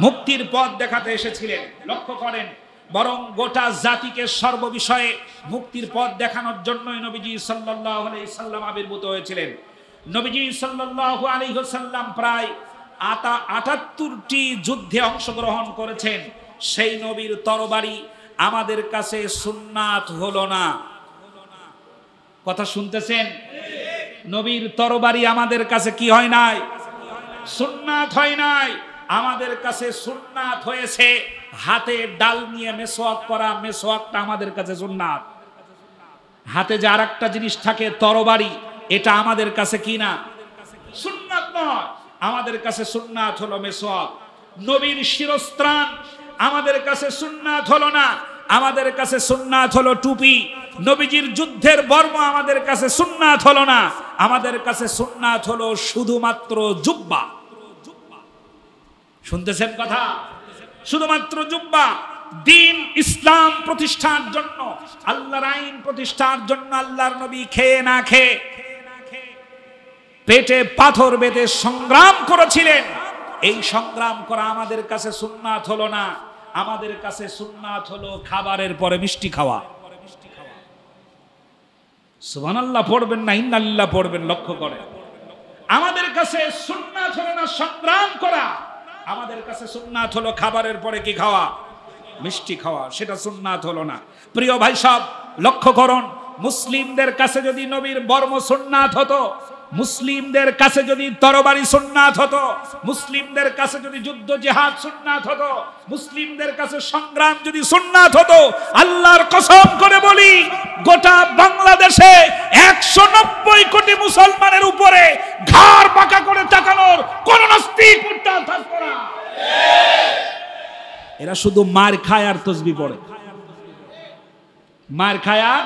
মুক্তির পথ দেখাতে এসেছিলেন। লক্ষ্য করেন, বরং গোটা জাতিকে সর্ববিষয়ে মুক্তির পথ দেখানোর জন্যই নবীজি সাল্লাল্লাহু আলাইহি সাল্লাম আবির্ভূত হয়েছিলেন। নবীজি সাল্লাল্লাহু আলাইহি ওয়াসাল্লাম প্রায় ৭৮টি যুদ্ধে অংশগ্রহণ করেছেন। সেই নবীর তরবারি আমাদের কাছে সুন্নাত হলো না। কথা শুনতেছেন? নবীর তরবারি আমাদের কাছে কি হয় নাই? সুন্নাত হয় নাই। আমাদের কাছে সুন্নাত হয়েছে হাতে ডাল নিয়ে মেসওয়াক করা, মেসওয়াকটা আমাদের কাছে সুন্নাত। হাতে যে আরেকটা জিনিস থাকে তরবারি, এটা আমাদের কাছে কি না? সুন্নাত নয়। আমাদের কাছে সুন্নাত হলো মেসওয়াক। নবীর শিরস্ত্রাণ আমাদের কাছে সুন্নাত হলো না, আমাদের কাছে সুন্নাত হলো টুপি। নবীজির যুদ্ধের বর্ম আমাদের কাছে সুন্নাত হলো না, আমাদের কাছে সুন্নাত হলো শুধুমাত্র জুব্বা। শুনতেছেন কথা? শুধুমাত্র জুব্বা। দিন ইসলাম প্রতিষ্ঠার জন্য, আল্লাহর আইন প্রতিষ্ঠার জন্য আল্লাহর নবী খেয়ে না খেয়ে পেটে পাথর বেঁধে সংগ্রাম করেছিলেন। এই সংগ্রাম করা আমাদের কাছে সুন্নাত হলো না, আমাদের কাছে সুন্নাত হলো খাবারের পরে মিষ্টি খাওয়া। সুবহানাল্লাহ পড়বেন না ইন্নালিল্লাহ পড়বেন। লক্ষ্য করেন, আমাদের কাছে সুন্নাত হলো না সংগ্রাম করা, আমাদের কাছে সুন্নাত হলো খাবারের পরে কি খাওয়া? মিষ্টি খাওয়া। সেটা সুন্নাত হলো না। প্রিয় ভাই সব লক্ষ্য করুন, মুসলিমদের কাছে যদি নবীর বর্ম সুন্নাত হতো, মুসলিমদের কাছে যদি তরবারি সুন্নাত হতো, মুসলিমদের কাছে যদি যুদ্ধ জিহাদ সুন্নাত হতো, মুসলিমদের কাছে সংগ্রাম যদি সুন্নাত হতো, আল্লাহর কসম করে বলি গোটা বাংলাদেশে ১৯০ কোটি মুসলমানের উপরে ঘাড় বাঁকা করে তাকানোর কোন নাস্তিক মুরতাদ থাকতো না। এরা শুধু মার খায় আর তসবিহ পড়ে, মার খায় আর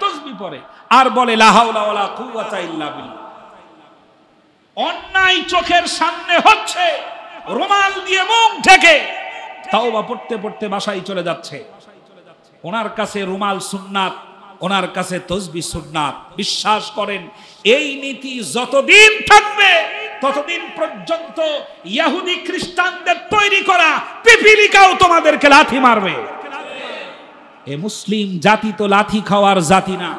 তসবিহ পড়ে, আর বলে লা হাওলা ওয়ালা কুওয়াতা ইল্লা বিল্লাহ। অন্যায় চোখের সামনে হচ্ছে, রুমাল দিয়ে মুখ ঢেকে তাওবা পড়তে পড়তে বাসায় চলে যাচ্ছে। ওনার কাছে রুমাল সুন্নাত, ওনার কাছে তসবিহ সুন্নাত। বিশ্বাস করেন, এই নীতি যতদিন থাকবে ততদিন পর্যন্ত ইহুদি খ্রিস্টানদের তৈরি করা পিপিলিকাও তোমাদেরকে লাথি মারবে। এ মুসলিম জাতি তো লাথি খাওয়ার জাতি না।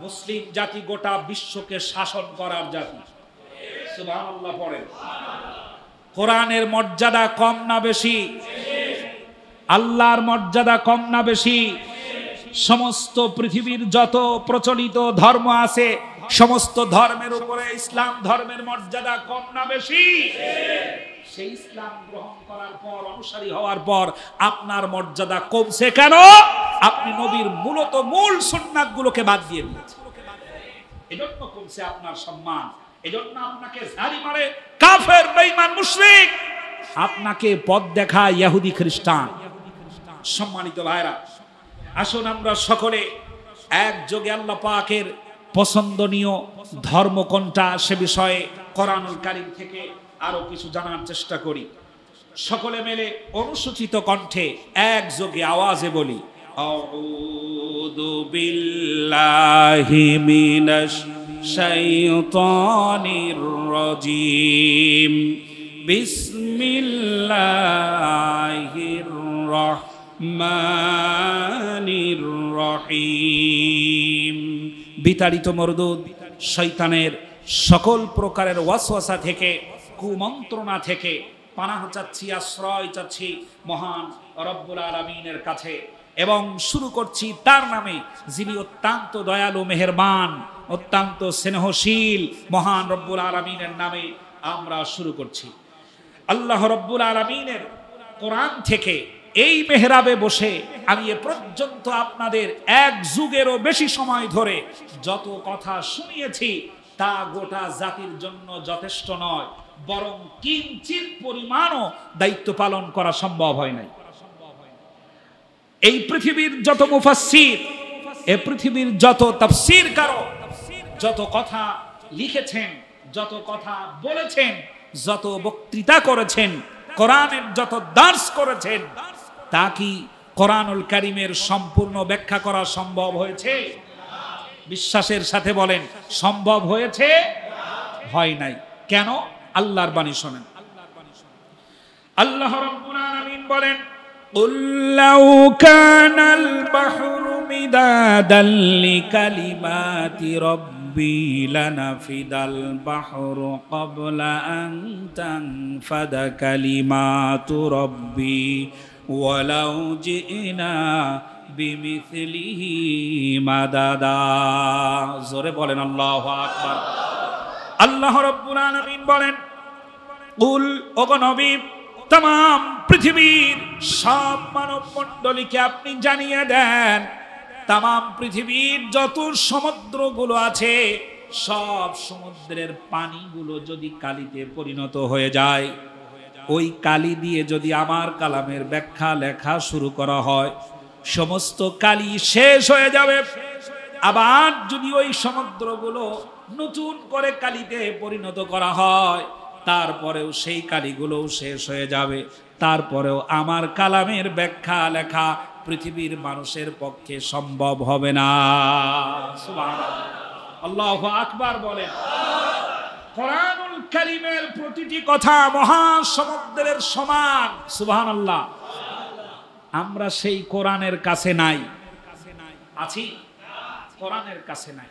মুসলিম জাতি গোটা বিশ্বকে শাসন করার জাতি। সুবহানাল্লাহ পড়েন। কোরআনের মর্যাদা কম না বেশি? আল্লাহর মর্যাদা কম না বেশি? সমস্ত পৃথিবীর যত প্রচলিত ধর্ম আছে, সমস্ত ধর্মের উপরে ইসলাম ধর্মের মর্যাদা কম না বেশি? সেই ইসলাম গ্রহণ করার পর, অনুসারী হওয়ার পর আপনার মর্যাদা কমছে কেন? আপনি নবীর মূলত মূল সুন্নাতগুলোকে বাদ দিয়ে দিয়েছেন। এজন্য কমছে আপনার সম্মান। এজন্য আপনাকে ঝাড়ি মারে কাফের, বেঈমান, মুশরিক, আপনাকে পথ দেখায় ইহুদি খ্রিস্টান। সম্মানিত ভাইরা, আসুন আমরা সকলে একযোগে আল্লাহ পাকের পছন্দনীয় ধর্ম কোনটা সে বিষয়ে কোরআনুল কারীম থেকে আরো কিছু জানার চেষ্টা করি। সকলে মিলে অনুসূচিত কণ্ঠে একযোগে আওয়াজে বলি, আউযু বিল্লাহি মিনাশ শাইতানির রাজীম, বিসমিল্লাহির রহমানির রহিম। বিতাড়িত মরদুদ শয়তানের সকল প্রকারের ওয়াসওয়াসা থেকে, কুমন্ত্রণা থেকে পানাহ চাচ্ছি, আশ্রয় চাচ্ছি মহান রব্বুল আলামিনের কাছে, এবং শুরু করছি তার নামে যিনি অত্যন্ত দয়ালু, মেহেরবান, অত্যন্ত স্নেহশীল। মহান রব্বুল আলামিনের নামে আমরা শুরু করছি। আল্লাহ রব্বুল আলামিনের কোরআন থেকে এই মেহরাবে বসে আমি এ পর্যন্ত আপনাদের এক যুগেরও বেশি সময় ধরে যত কথা শুনিয়েছি তা গোটা জাতির জন্য যথেষ্ট নয়, বরং কিঞ্চিত পরিমাণও দায়িত্ব পালন করা সম্ভব হয় নাই। এই পৃথিবীর যত মুফাসসির, এই পৃথিবীর যত তাফসীরকারক যত কথা লিখেছেন, যত কথা বলেছেন, যত বক্তৃতা করেছেন, কোরআনের যত দার্স করেছেন, তা কি কোরআনুল কারীমের সম্পূর্ণ ব্যাখ্যা করা সম্ভব হয়েছে? বিশ্বাসের সাথে বলেন, সম্ভব হয়েছে? হয় নাই। কেন? আল্লাহর বাণী শোনেন। আল্লাহ রাব্বুল আলামিন বলেন, قُلْ لَوْ كَانَ الْبَحْرُ مِدَادًا لِكَلِمَاتِ رَبِّي لَنَفِدَ الْبَحْرُ قَبْلَ أَن تَنفَدَ كَلِمَاتُ رَبِّي وَلَوْ جِئْنَا بِمِثْلِهِ مَدَدًا। জোরে বলেন আল্লাহু আকবার। আল্লাহ রাব্বুল আলামিন বলেন, কুল, ওগো নবী, तमाम পৃথিবীর সব মানব মণ্ডলীকে আপনি জানিয়ে দেন, तमाम পৃথিবীর যত সমুদ্রগুলো আছে সব সমুদ্রের পানিগুলো যদি কালিতে পরিণত হয়ে যায়, ওই কালি দিয়ে যদি আমার কালামের ব্যাখ্যা লেখা শুরু করা হয়, সমস্ত কালি শেষ হয়ে যাবে। আবার যদি ওই সমুদ্রগুলো নতুন করে কালিতে পরিণত করা হয়, তারপরেও সেই কালিগুলোও শেষ হয়ে যাবে। তারপরেও আমার কালামের ব্যাখ্যা লেখা পৃথিবীর মানুষের পক্ষে সম্ভব হবে না। সুবহানাল্লাহ, আল্লাহু আকবার বলেন। কোরআনুল কারীমের প্রতিটি কথা মহাসমুদ্রের সমান। সুবহানাল্লাহ। আমরা সেই কোরআনের কাছে নাই, আছি? কোরআনের কাছে নাই।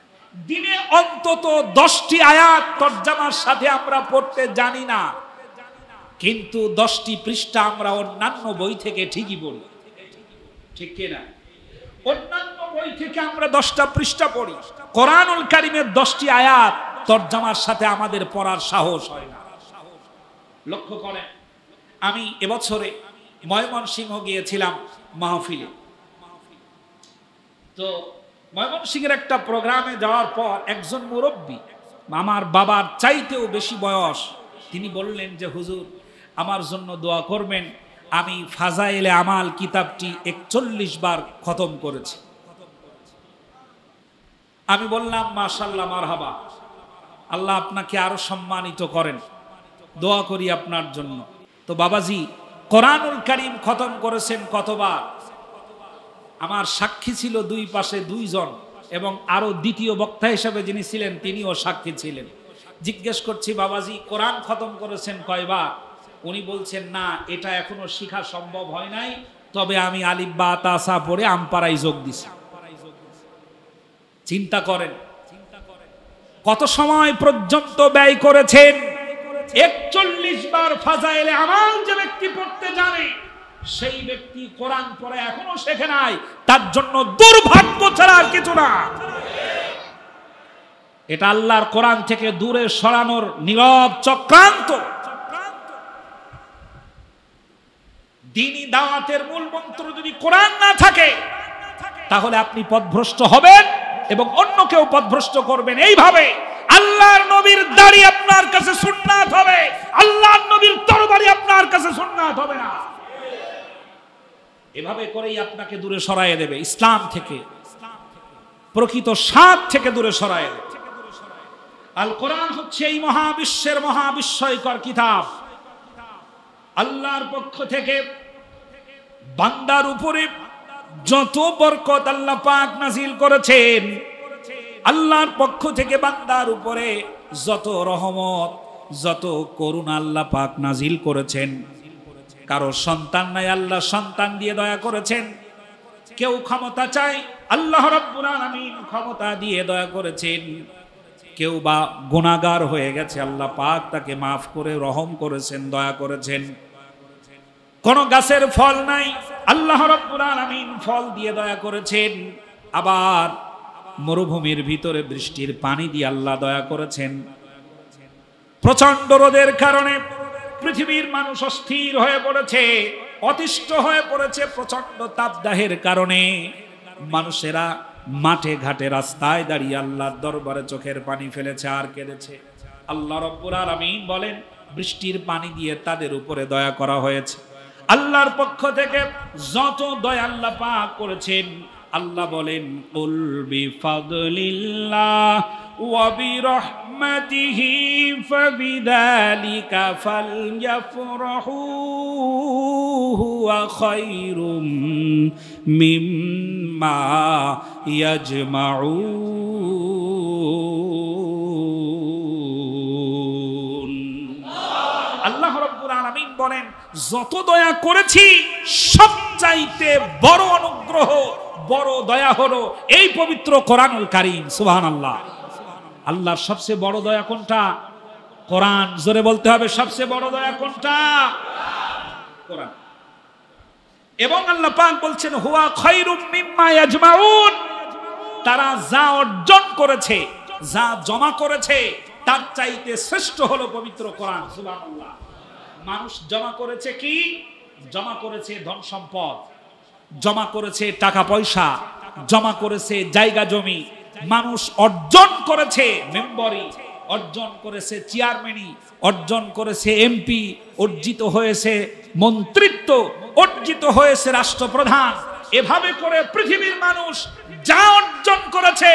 দিনে অন্তত 10টি আয়াত তরজমার সাথে আমরা পড়তে জানি না, কিন্তু 10টি পৃষ্ঠা আমরা অন্যান্য বই থেকে ঠিকই পড়ি, ঠিক কি না? অন্যান্য বই থেকে আমরা 10টা পৃষ্ঠা পড়ি, কোরআনুল কারীমের 10টি আয়াত তরজমার সাথে আমাদের পড়ার সাহস হয় না। লক্ষ্য করেন, আমি এবছরে ময়মনসিংহ গিয়েছিলাম মাহফিলে। তো ময়মনসিংহের একটা প্রোগ্রামে যাওয়ার পর একজন মুরব্বী, আমার বাবার চাইতেও বেশি বয়স, তিনি বললেন যে হুজুর আমার জন্য দোয়া করবেন, আমি ফাজাইলে আমাল কিতাবটি 41 বার খতম করেছি। আমি বললাম মাশাআল্লাহ, মারহাবা, আল্লাহ আপনাকে আরো সম্মানিত করেন, দোয়া করি আপনার জন্য। তো বাবাজি কোরআনুল কারীম খতম করেছেন কতবার? আমার সাক্ষী ছিল দুই পাশে 2 জন, এবং আরো দ্বিতীয় বক্তা হিসেবে যিনি ছিলেন তিনিও সাক্ষী ছিলেন। জিজ্ঞেস করছি, বাবাজি কোরআন খতম করেছেন কয়বার? উনি বলছেন না, এটা এখনো শিখা সম্ভব হয় নাই, তবে আমি আলিফ বা তাসা পড়ে আমপাড়ায় যোগ দিছি। চিন্তা করেন কত সময় পর্যন্ত ব্যয় করেছেন। 41 বার ফাজাইলে আমাল যে ব্যক্তি পড়তে জানে, সেই ব্যক্তি কোরআন পড়ে এখনো শেখে নাই, তার জন্য দুর্ভাগ্য ছাড়া আর কিছু না। এটা আল্লাহর কোরআন থেকে দূরে সরানোর নীরব চক্রান্ত। দ্বীনি দাওয়াতের মূল মন্ত্র যদি কোরআন না থাকে, তাহলে আপনি পথভ্রষ্ট হবেন এবং অন্যকেও পথভ্রষ্ট করবেন। এইভাবে আল্লাহর নবীর দাড়ি আপনার কাছে সুন্নাত হবে, আল্লাহর নবীর তরবারি আপনার কাছে সুন্নাত হবে না। এভাবে করেই আপনাকে দূরে সরাইয়ে দেবে ইসলাম থেকে, প্রকৃত স্বাদ থেকে দূরে সরাইয়ে দেবে। আল কোরআন হচ্ছে এই মহাবিশ্বের মহাবিস্ময়কর কিতাব। আল্লাহর পক্ষ থেকে বান্দার উপরে যত বরকত আল্লাহ পাক নাজিল করেছেন, আল্লাহর পক্ষ থেকে বান্দার উপরে যত রহমত যত করুণা আল্লাহ পাক নাজিল করেছেন। কারো সন্তান নাই, আল্লাহ সন্তান দিয়ে দয়া করেছেন। কেউ ক্ষমতা চায়, আল্লাহ রাব্বুল আলামিন ক্ষমতা দিয়ে দয়া করেছেন। কেউ বা গুনাহগার হয়ে গেছে, আল্লাহ পাক তাকে মাফ করে রহম করেছেন, দয়া করেছেন। কোন গাছের ফল নাই, আল্লাহ রাব্বুল আলামিন ফল দিয়ে দয়া করেছেন। আবার মরুভূমির ভিতরে বৃষ্টির পানি দিয়ে আল্লাহ দয়া করেছেন। প্রচন্ড রোদের কারণে পৃথিবীর মানুষ অস্থির হয়ে পড়েছে, অতিষ্ঠ হয়ে পড়েছে। প্রচন্ড তাপদাহের কারণে মানুষেরা মাঠে ঘাটে রাস্তায় দাঁড়িয়ে আল্লাহর দরবারে চোখের পানি ফেলেছে আর কেঁদেছে। আল্লাহ রাব্বুল আলামিন বলেন, বৃষ্টির পানি দিয়ে তাদের উপরে দয়া করা হয়েছে। আল্লাহর পক্ষ থেকে যত দয়া আল্লাহ পাক করেছেন, আল্লাহ বলেন, কুল বিফাদলিল্লাহ ওয়া বিরহমাতিহি ফাবিযালিকা ফালইফরাহু হুয়া খায়রুম মিম্মা ইয়াজমাউন। আল্লাহ রাব্বুল আলামিন বলেন, যত দয়া করেছি সবচাইতে বড় অনুগ্রহ, বড় দয়া হলো এই পবিত্র কোরআনুল কারীম। সুবহানাল্লাহ। আল্লাহর সবচেয়ে বড় দয়া কোনটা? কোরআন। জোরে বলতে হবে, সবচেয়ে বড় দয়া কোনটা? কোরআন। এবং আল্লাহ পাক বলছেন, হুয়া খায়রুম মিম্মা ইয়াজমাউন। তারা যা অর্জন করেছে, যা জমা করেছে, তার চাইতে শ্রেষ্ঠ হলো পবিত্র কোরআন। সুবহানাল্লাহ। মানুষ জমা করেছে কি? জমা করেছে ধন সম্পদ, জমা করেছে টাকা পয়সা, জমা করেছে জায়গা জমি। মানুষ অর্জন করেছে মেম্বরি, অর্জন করেছে চেয়ারম্যানি, অর্জন করেছে এমপি, অর্জিত হয়েছে মন্ত্রিত্ব, অর্জিত হয়েছে রাষ্ট্রপ্রধান। এভাবে করে পৃথিবীর মানুষ যা অর্জন করেছে,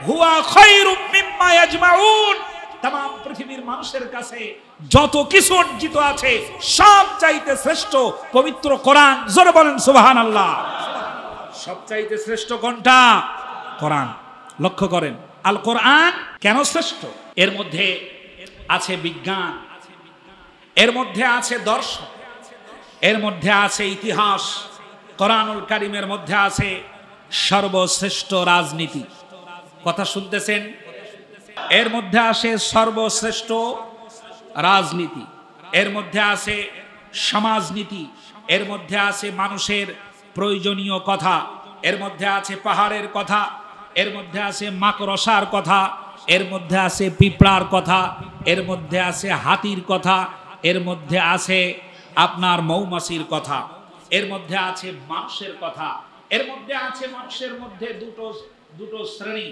হুয়া খায়রুম মিম্মা ইয়াজমাউন। তাম পৃথিবীর মানুষের কাছে যত কিছু অর্জিত আছে সব চাইতে শ্রেষ্ঠ পবিত্র কোরআন। জোরে বলেন সুবহানাল্লাহ। সব চাইতে শ্রেষ্ঠ কোনটা? কোরআন। লক্ষ্য করেন, আল কোরআন কেন শ্রেষ্ঠ? এর মধ্যে আছে বিজ্ঞান, এর মধ্যে আছে দর্শন, এর মধ্যে আছে ইতিহাস। কোরআনুল কারীমের মধ্যে আছে সর্বশ্রেষ্ঠ রাজনীতি। কথা শুনতেছেন? এর মধ্যে আছে সর্বশ্রেষ্ঠ রাজনীতি, এর মধ্যে আছে সমাজনীতি, এর মধ্যে আছে মানুষের প্রয়োজনীয় কথা, এর মধ্যে আছে পাহাড়ের কথা, এর মধ্যে আছে মাকড়সার কথা, এর মধ্যে আছে পিঁপড়ার কথা, এর মধ্যে আছে হাতির কথা, এর মধ্যে আছে আপনার মৌমাছির কথা, এর মধ্যে আছে মানুষের কথা। এর মধ্যে আছে মানুষের মধ্যে দুটো শ্রেণী,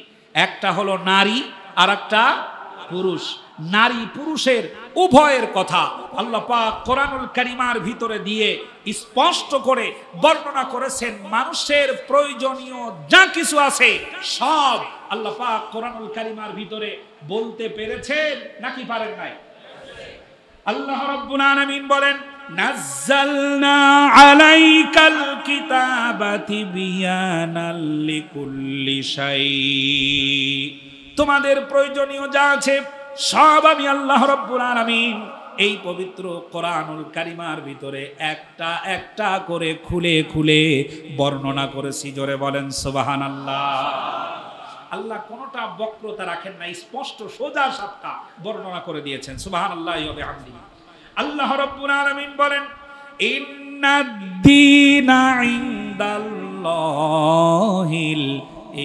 একটা হলো নারী আর একটা পুরুষ। নারী পুরুষের উভয়ের কথা আল্লাহ পাক কোরআনুল কারীমের ভিতরে দিয়ে স্পষ্ট করে বর্ণনা করেছেন। মানুষের প্রয়োজনীয় যা কিছু আছে সব আল্লাহ পাক কোরআনুল কারীমের ভিতরে বলতে পেরেছেন নাকি পারেন নাই? আল্লাহ রাব্বুল আলামিন বলেন, নাযালনা আলাইকাল কিতাবা তিবয়ানাল লিকুল্লি শাই। তোমাদের প্রয়োজনীয় যা আছে সব আমি আল্লাহ রাব্বুল আলামিন এই পবিত্র কোরআনুল কারীমের ভিতরে একটা একটা করে খুলে খুলে বর্ণনা করেছি। জোরে বলেন সুবহানাল্লাহ। আল্লাহ কোনটা বক্রতা রাখেন না, স্পষ্ট সোজা সাপটা বর্ণনা করে দিয়েছেন। সুবহানাল্লাহি ওয়া বিহামদিহি। আল্লাহ রাব্বুল আলামিন বলেন, ইন্নাদ-দীনা ইনদাল্লাহিল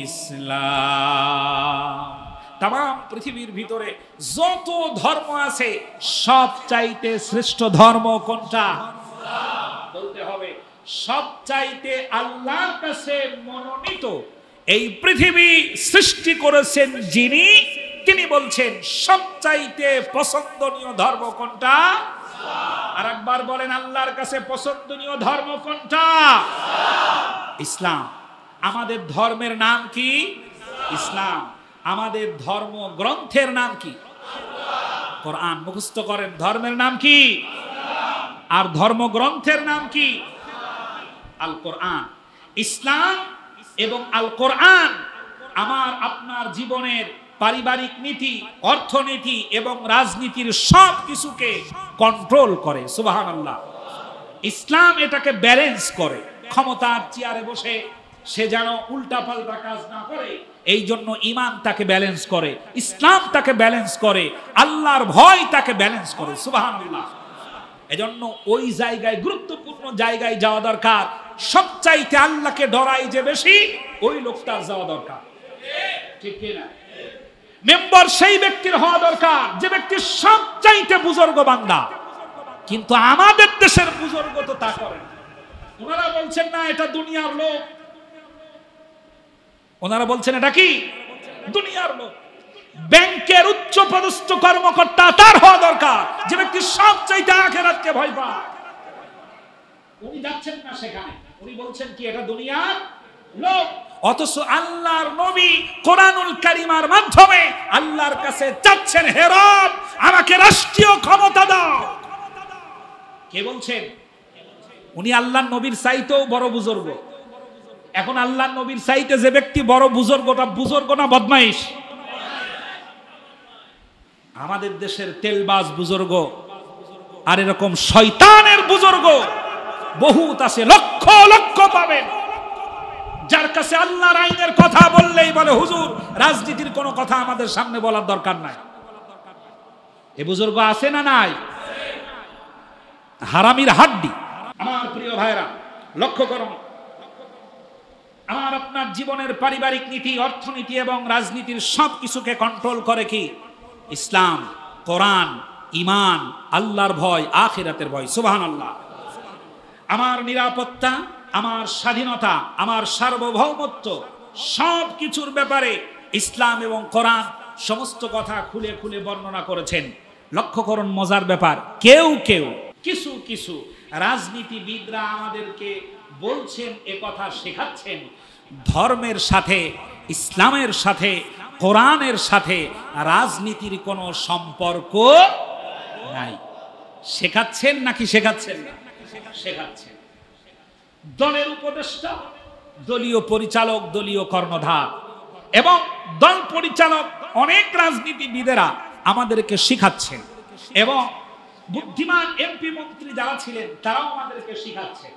ইসলাম। তাম পৃথিবীর ভিতরে যত ধর্ম আছে সব চাইতে শ্রেষ্ঠ ধর্ম কোনটা? বলতে হবে সব চাইতে আল্লাহর কাছে মনোনীত এই পৃথিবী সৃষ্টি করেছেন যিনি, তিনি বলছেন সবচাইতে পছন্দনীয় ধর্ম কোনটা? আর একবার বলেন, আল্লাহর কাছে পছন্দনীয় ধর্ম কোনটা? ইসলাম। আমাদের ধর্মের নাম কি? ইসলাম। আমাদের ধর্ম গ্রন্থের নাম কি? কোরআন। মুখস্থ করেন, ধর্মের নাম কি আর ধর্মগ্রন্থের নাম কি? আল কোরআন। ইসলাম এবং আল কোরআন আমার আপনার জীবনের পারিবারিক নীতি, অর্থনীতি এবং রাজনীতির সব কিছুকে কন্ট্রোল করে। সুবহানাল্লাহ। ইসলাম এটাকে ব্যালেন্স করে। ক্ষমতার চেয়ারে বসে সে যেন উল্টাপাল্টা কাজ না করে, এই জন্য ঈমান তাকে ব্যালেন্স করে, ইসলাম তাকে ব্যালেন্স করে, আল্লাহর ভয় তাকে ব্যালেন্স করে। সুবহানাল্লাহ। এজন্য ওই জায়গায়, গুরুত্বপূর্ণ জায়গায় যাওয়া দরকার। সবচাইতে আল্লাহকে ডরাই যে বেশি, ওই লোকটার যাওয়া দরকার। ঠিক কি না? মেম্বার সেই ব্যক্তির হওয়া দরকার যে ব্যক্তি সবচাইতে বুজুর্গ বান্দা। কিন্তু আমাদের দেশের বুজুর্গ তো তা করেন। ওনারা বলছেন না এটা দুনিয়ার লোক, ওনারা বলছেন এটা কি দুনিয়ার লোক। ব্যাংকের উচ্চ পদস্থ কর্মকর্তা তার হওয়া দরকার যে ব্যক্তি সবচাইতে আখিরাতকে ভয় পায়। উনি যাচ্ছেন না সেখানে, উনি বলছেন কি এটা দুনিয়ার লোক। অথচ আল্লাহর নবী কোরআনুল কারীমের মাধ্যমে আল্লাহর কাছে চাচ্ছেন, হে রব আমাকে রাষ্ট্রীয় ক্ষমতা দাও। কে বলছেন? উনি আল্লাহর নবীর চাইতেও বড় বুজুর্গ। এখন আল্লাহর নবীর চাইতে যে ব্যক্তি বড় বুজুর্গটা বুজুর্গ না বদমাইশ? আমাদের দেশের তেলবাজ বুজুর্গ আর এরকম শয়তানের বুজুর্গ বহুত আছে, লক্ষ লক্ষ পাবেন, যার কাছে আল্লাহর আইনের কথা বললেই বলে হুজুর রাজনীতির কোনো কথা আমাদের সামনে বলার দরকার নাই। এ বুজুর্গ আছে না নাই? হারামির হাড্ডি। আমার প্রিয় ভাইরা লক্ষ্য করুন, আমার আপনার জীবনের পারিবারিক নীতি, অর্থনীতি এবং রাজনীতির সব কিছুকে কন্ট্রোল করে কি? ইসলাম, কোরআন, ঈমান, আল্লাহর ভয়, আখিরাতের ভয়। সুবহানাল্লাহ। আমার নিরাপত্তা, আমার স্বাধীনতা, আমার সার্বভৌমত্ব সব কিছুর ব্যাপারে ইসলাম এবং কোরআন সমস্ত কথা খুলে খুলে বর্ণনা করেছেন। লক্ষ্য করুন মজার ব্যাপার, কেউ কেউ কিছু কিছু রাজনীতিবিদরা আমাদেরকে বলছেন, এ কথা শেখাচ্ছেন ধর্মের সাথে, ইসলামের সাথে, কোরআনের সাথে রাজনীতির কোনো সম্পর্ক নাই। শেখাচ্ছেন নাকি শেখাচ্ছেন না? শেখাচ্ছেন। দলের উপদেষ্টা, দলীয় পরিচালক, দলীয় কর্ণধার এবং দল পরিচালক অনেক রাজনীতিবিদেরা আমাদেরকে শিখাচ্ছেন এবং বুদ্ধিমান এমপি মন্ত্রী যারা ছিলেন তারাও আমাদেরকে শিখাচ্ছেন।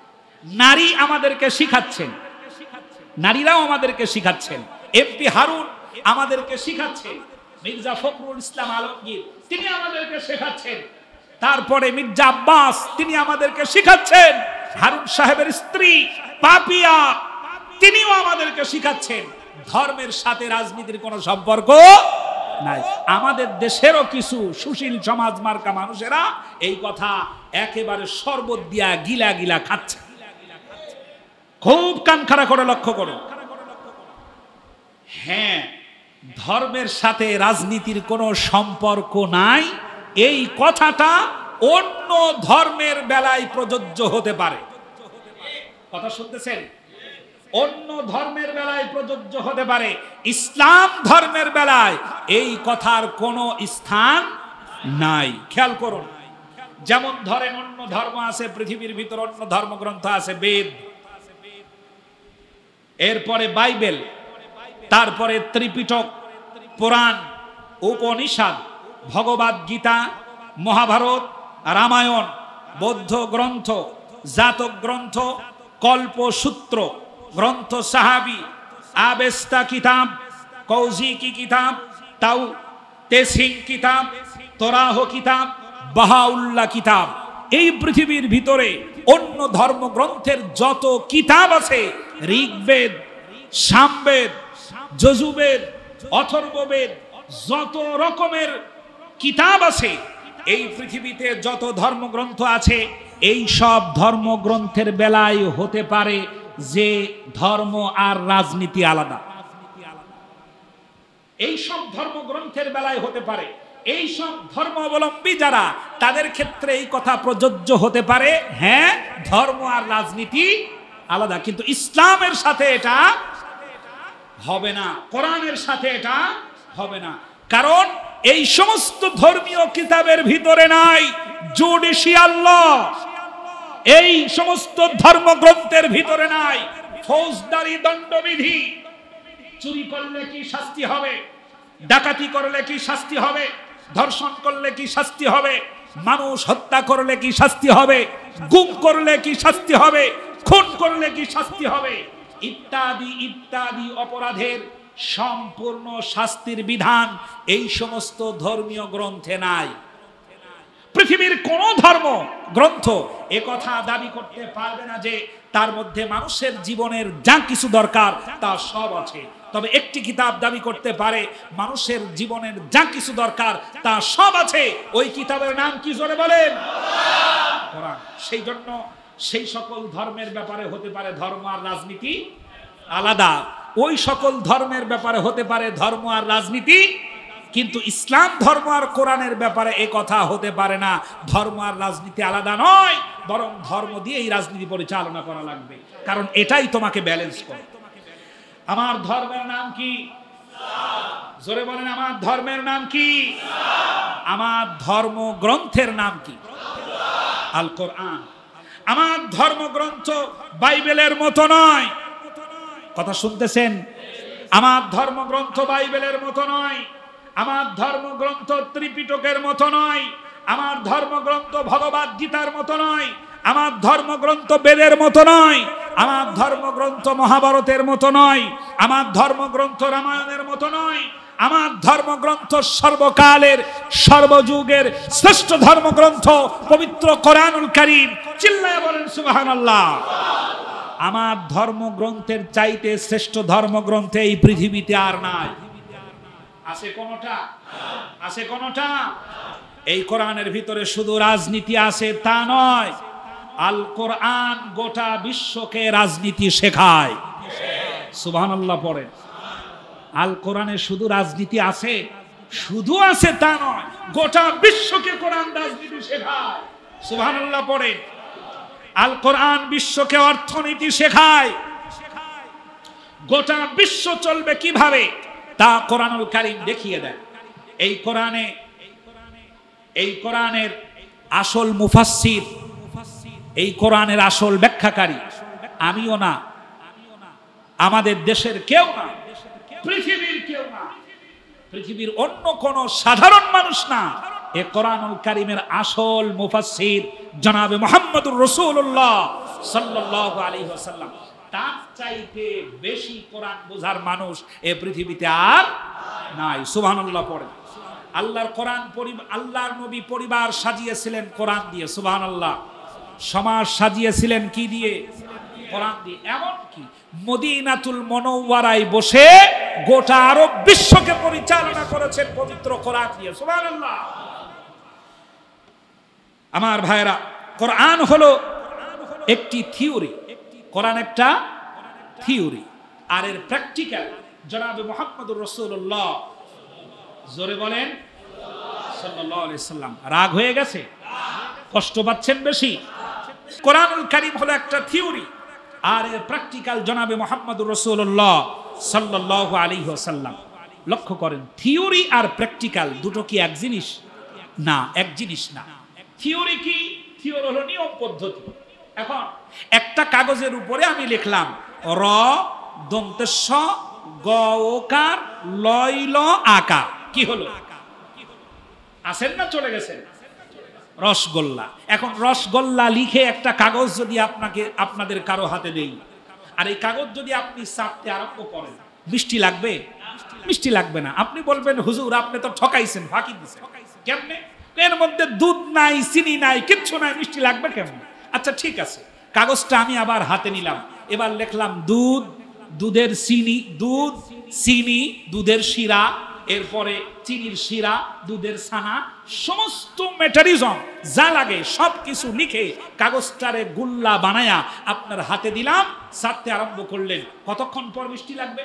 নারী আমাদেরকে শিখাচ্ছেন, নারীরাও আমাদেরকে শিখাচ্ছেন। এমপি হারুন আমাদেরকে শিখাচ্ছেন, মির্জা ফখরুল ইসলাম আলমগীর তিনি আমাদেরকে শেখাচ্ছেন, তারপরে মির্জা আব্বাস তিনি আমাদেরকে শিখাচ্ছেন, হারুন সাহেবের স্ত্রী পাপিয়া তিনিও আমাদেরকে শিখাচ্ছেন ধর্মের সাথে রাজনীতির কোনো সম্পর্ক নাই। আমাদের দেশেরও কিছু সুশীল সমাজ মার্কা মানুষেরা এই কথা একেবারে শরবত দিয়া গিলা গিলা খাচ্ছে। খুব কান খাড়া করে লক্ষ্য করো। হ্যাঁ, ধর্মের সাথে রাজনীতির কোনো সম্পর্ক নাই, এই কথাটা অন্য ধর্মের বেলায় প্রযোজ্য হতে পারে। কথা শুনতেছেন? অন্য ধর্মের বেলায় প্রযোজ্য হতে পারে, ইসলাম ধর্মের বেলায় এই কথার কোনো স্থান নাই। খেয়াল করুন, যেমন ধরেন অন্য ধর্ম আছে পৃথিবীর ভিতর, অন্য ধর্মগ্রন্থ আছে বেদ, এরপরে বাইবেল, তারপরে ত্রিপিটক, পুরাণ, উপনিষদ, ভগবদ গীতা, মহাভারত, রামায়ণ, বৌদ্ধ গ্রন্থ, জাতক গ্রন্থ, কল্পসূত্র গ্রন্থ, সাহাবি, আবেস্তা কিতাব, কৌজিকি কিতাব, তাও তেসিং কিতাব, তোরাহ কিতাব, বাহাউল্লাহ কিতাব। এই পৃথিবীর ভিতরে অন্য ধর্মগ্রন্থের যত কিতাব আছে, ঋগ্বেদ, সামবেদ, যজুর্বেদ, অথর্ববেদ, যত রকমের কিতাব আছে, এই পৃথিবীতে যত ধর্মগ্রন্থ আছে, এই সব ধর্মগ্রন্থের বেলায় হতে পারে যে ধর্ম আর রাজনীতি আলাদা। এই সব ধর্মগ্রন্থের বেলায় হতে পারে, এই সব ধর্মাবলম্বী যারা তাদের ক্ষেত্রে এই কথা প্রযোজ্য হতে পারে, হ্যাঁ ধর্ম আর রাজনীতি আলাদা। কিন্তু ইসলামের সাথে এটা হবে না, কোরআনের সাথে এটা হবে না, কারণ এই সমস্ত ধর্মীয় কিতাবের ভিতরে নাই জুডিশিয়াল ল। এই সমস্ত ধর্মগ্রন্থের ভিতরে নাই ফৌজদারি দণ্ডবিধি। চুরি করলে কি শাস্তি হবে, ডাকাতি করলে কি শাস্তি হবে, ধর্ষণ করলে কি শাস্তি হবে, মানুষ হত্যা করলে কি শাস্তি হবে, গুম করলে কি শাস্তি হবে, খুন করলে কি শাস্তি হবে, ইত্যাদি ইত্যাদি অপরাধের সম্পূর্ণ শাস্তির বিধান এই সমস্ত ধর্মীয় গ্রন্থে নাই। পৃথিবীর কোন ধর্ম গ্রন্থ একথা দাবি করতে পারবে না যে তার মধ্যে মানুষের জীবনের যা কিছু দরকার তা সব আছে। তবে একটি কিতাব দাবি করতে পারে মানুষের জীবনের যা কিছু দরকার তা সব আছে। ওই কিতাবের নাম কি জোরে বলেন? কোরআন। সেই জন্য সেই সকল ধর্মের ব্যাপারে হতে পারে ধর্ম আর রাজনীতি আলাদা, ওই সকল ধর্মের ব্যাপারে হতে পারে ধর্ম আর রাজনীতি, কিন্তু ইসলাম ধর্ম আর কোরআনের ব্যাপারে এই কথা হতে পারে না। ধর্ম আর রাজনীতি আলাদা নয়, বরং ধর্ম দিয়ে এই রাজনীতি পরিচালনা করা লাগবে, কারণ এটাই তোমাকে ব্যালেন্স করে। আমার ধর্মের নাম কি? জোরে বলেন, আমার ধর্মের নাম কি? আমার ধর্ম গ্রন্থের নাম কি? আল কোরআন। আমার ধর্মগ্রন্থ বাইবেলের মতো নয়। কথা শুনতেছেন? আমার ধর্মগ্রন্থ বাইবেলের মতো নয়, আমার ধর্মগ্রন্থ ত্রিপিটকের মতো নয়, আমার ধর্মগ্রন্থ ভগবদ গীতার মতো নয়, আমার ধর্মগ্রন্থ বেদের মতো নয়, আমার ধর্মগ্রন্থ মহাভারতের মতো নয়, আমার ধর্মগ্রন্থ রামায়ণের মতো নয়। আমার ধর্মগ্রন্থ সর্বকালের সর্বযুগের শ্রেষ্ঠ ধর্মগ্রন্থ পবিত্র কোরআনুল কারীম। চিল্লায়া বলেন সুবহানাল্লাহ। আমার ধর্মগ্রন্থের চাইতে শ্রেষ্ঠ ধর্মগ্রন্থ এই পৃথিবীতে আর নাই। আছে কোনটা? আছে কোনটা? এই কোরআনের ভিতরে শুধু রাজনীতি আছে তা নয়, আল কোরআন গোটা বিশ্বকে রাজনীতি শেখায়। সুবহানাল্লাহ পড়েন। আল কোরআনে শুধু রাজনীতি আছে, শুধু আছে তা নয়, গোটা বিশ্বকে কোরআন রাজনীতি শেখায়। সুবহানাল্লাহ পড়েন। আল কোরআন বিশ্বকে অর্থনীতি শেখায়। গোটা বিশ্ব চলবে কিভাবে তা কোরআনুল কারীম দেখিয়ে দেয়। এই কোরআনের আসল মুফাসসির, এই কোরআনের আসল ব্যাখ্যাকারী আমিও না, আমাদের দেশের কেউ না, পৃথিবীর কেউ না, পৃথিবীর অন্য কোন সাধারণ মানুষ না। এই কোরআনুল কারীমের আসল মুফাসসির জনাবে মুহাম্মদুর রাসূলুল্লাহ সাল্লাল্লাহু আলাইহি ওয়াসাল্লাম। তার চাইতে বেশি কোরআন বোঝার মানুষ এই পৃথিবীতে আর নাই। সুবহানাল্লাহ পড়েন। আল্লাহর কোরআন আল্লাহর নবী পরিবার সাজিয়েছিলেন কোরআন দিয়ে। সুবহানাল্লাহ। সমাজ সাজিয়েছিলেন কি দিয়ে? কোরআন দিয়ে। এমনকি মদিনাতুল মুনাওয়ারায় বসে গোটা আরব বিশ্বকে পরিচালনা করেছেন পবিত্র কোরআন দিয়ে। সুবহানাল্লাহ। আমার ভাইরা, কোরআন হলো একটি থিওরি, কোরআন একটা থিওরি, আর এর প্র্যাকটিক্যাল জনাবে মুহাম্মদুর রাসূলুল্লাহ, জোরে বলেন সাল্লাল্লাহু আলাইহি সাল্লাম। রাগ হয়ে গেছে? কষ্ট পাচ্ছেন বেশি? কোরআনুল কারীম হলো একটা থিওরি, আর এর প্র্যাকটিক্যাল জনাবে মুহাম্মদুর রাসূলুল্লাহ সাল্লাল্লাহু আলাইহি ওয়াসাল্লাম। লক্ষ্য করেন, থিওরি আর প্র্যাকটিক্যাল দুটো কি এক জিনিস? না, এক জিনিস না। থিওরি কি? থিওরি হলো নিয়ম পদ্ধতি। এখন একটা কাগজের উপরে আমি লিখলাম র দন্তেশ গ ওকার লয় ল আকার, কি হলো? আসেন না, চলে গেছেন? রসগোল্লা। এখন রসগোল্লা লিখে একটা কাগজ যদি আপনাদের কারো হাতে দেই, আর এই কাগজ যদি আপনি চাপতে আরম্ভ করেন, মিষ্টি লাগবে? মিষ্টি লাগবে না। আপনি বলবেন হুজুর আপনি তো ঠকাইছেন, ফাঁকি দিয়েছেন। কেমনে? এর মধ্যে দুধ নাই, চিনি নাই, কিচ্ছু নাই, মিষ্টি লাগবে কেমনে? আচ্ছা ঠিক আছে, কাগজটা আমি আবার হাতে নিলাম, এবার লিখলাম দুধ, দুধের চিনি, দুধ চিনি দুধের শিরা, এরপরে চিনির শিরা, দুধের ছানা, সমস্ত মেটারিজম যা লাগে সব কিছু লিখে কাগজটারে গুল্লা বানায়া আপনার হাতে দিলাম, ছাড়তে আরম্ভ করলেন। কতক্ষণ পর মিষ্টি লাগবে?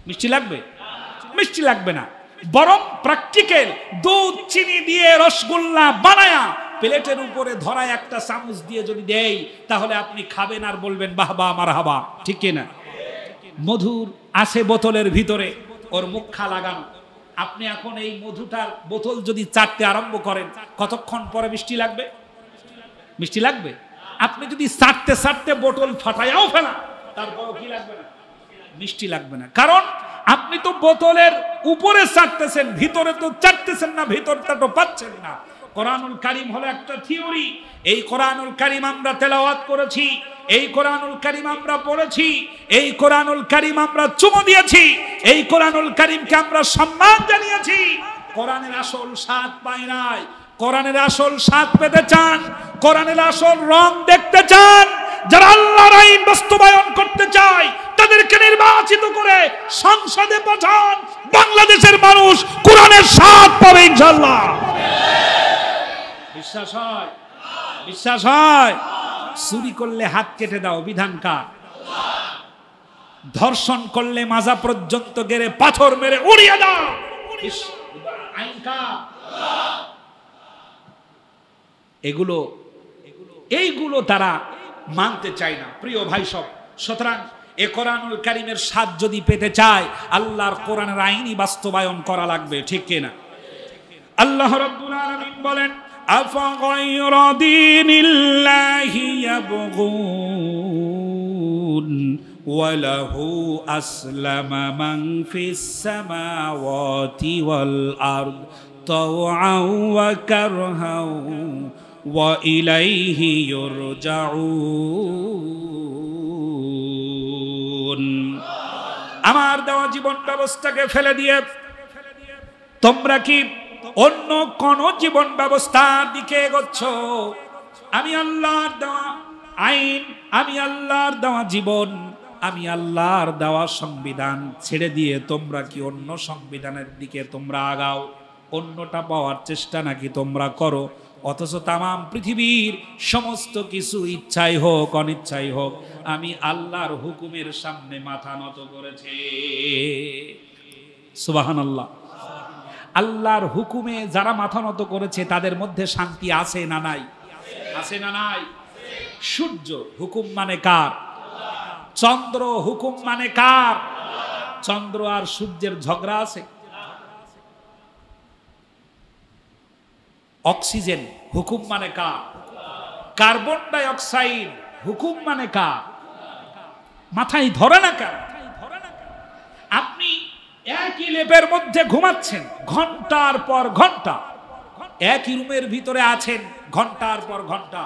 মিষ্টি লাগবে? মিষ্টি লাগবে না। বরং প্র্যাকটিক্যাল দুধ চিনি দিয়ে রসগোল্লা বানায়া প্লেটের উপরে ধরায় একটা চামচ দিয়ে যদি দেই, তাহলে আপনি খাবেন আর বলবেন বাহ বাহ মারহাবা, ঠিক কিনা? মধুর আছে বোতলের ভিতরে, ওর মুখা লাগানো। আপনি এখন এই মধুটার বোতল যদি চাটতে আরম্ভ করেন, কতক্ষণ পরে মিষ্টি লাগবে? মিষ্টি লাগবে। আপনি যদি চাটতে চাটতে বোতল ফাটাইয়াও ফেলা, তারপরও কি লাগবে না? মিষ্টি লাগবে না। কারণ আপনি তো বোতলের উপরে চাটতেছেন, ভিতরে তো চাটতেছেন না, ভিতরটা তো পাচ্ছেন না। কোরআনুল কারীম হলো একটা থিওরি। এই কোরআনুল কারীম আমরা তেলাওয়াত করেছি, এই কোরআনুল কারীম আমরা পড়েছি, এই কোরআনুল কারীম আমরা চুমু দিয়েছি, এই কোরআনুল কারীমকে আমরা সম্মান জানিয়েছি। কোরআনের আসল স্বাদ পাই নাই। কোরআনের আসল স্বাদ পেতে চান, কোরআনের আসল রং দেখতে চান, যারা আল্লাহর আইন বাস্তবায়ন করতে চায় তাদেরকে নির্বাচিত করে সংসদে পাঠান। বাংলাদেশের মানুষ কোরআনের স্বাদ পাবে ইনশাআল্লাহ। বিশ্বাস হয়? বিশ্বাস হয়? চুরি করলে হাত কেটে দাও, বিধান কার? ধর্ষণ করলে মাজা পর্যন্ত গেড়ে পাথর মেরে উড়িয়ে দাও, আইন কার? এইগুলো তারা মানতে চায় না, প্রিয় ভাই সব। সুতরাং এ কোরআনুল কারীমের স্বাদ যদি পেতে চায়, আল্লাহর কোরআনের আইনই বাস্তবায়ন করা লাগবে, ঠিক কিনা? আল্লাহ রাব্বুল আলামিন বলেন, আফাগায়রা দীনিল্লাহি ইয়াবগুন ওয়ালাহু আসলামা মান ফিস সামাওয়াতি ওয়াল আরদ তাওআন ওয়া কারহান ওয়া ইলাইহি ইউরজাউন। আমার দেওয়া জীবন ব্যবস্থাকে ফেলে দিয়ে তোমরা কি অন্য কোন জীবন ব্যবস্থার দিকে এগোচ্ছ? আমি আল্লাহর দেওয়া আইন, আমি আল্লাহর দেওয়া জীবন, আমি আল্লাহর দেওয়া সংবিধান ছেড়ে দিয়ে তোমরা কি অন্য সংবিধানের দিকে তোমরা আগাও? অন্যটা পাওয়ার চেষ্টা নাকি তোমরা করো? অথচ তামাম পৃথিবীর সমস্ত কিছু ইচ্ছাই হোক অনিচ্ছাই হোক, আমি আল্লাহর হুকুমের সামনে মাথা নত করেছে। সুবহানাল্লাহ। আল্লাহর হুকুমে যারা মাথা নত করেছে তাদের মধ্যে শান্তি আছে না নাই? আছে না নাই? সূর্য হুকুম মানে কার? চন্দ্র হুকুম মানে কার? চন্দ্র আর সূর্যের ঝগড়া আছে? অক্সিজেন হুকুম মানে কার? কার্বন ডাই অক্সাইড হুকুম মানে কার? মাথায় ধরে না কার? আপনি একই লেপের মধ্যে ঘুমাচ্ছেন ঘন্টার পর ঘন্টা, একই রুমের ভিতরে আছেন ঘন্টার পর ঘন্টা,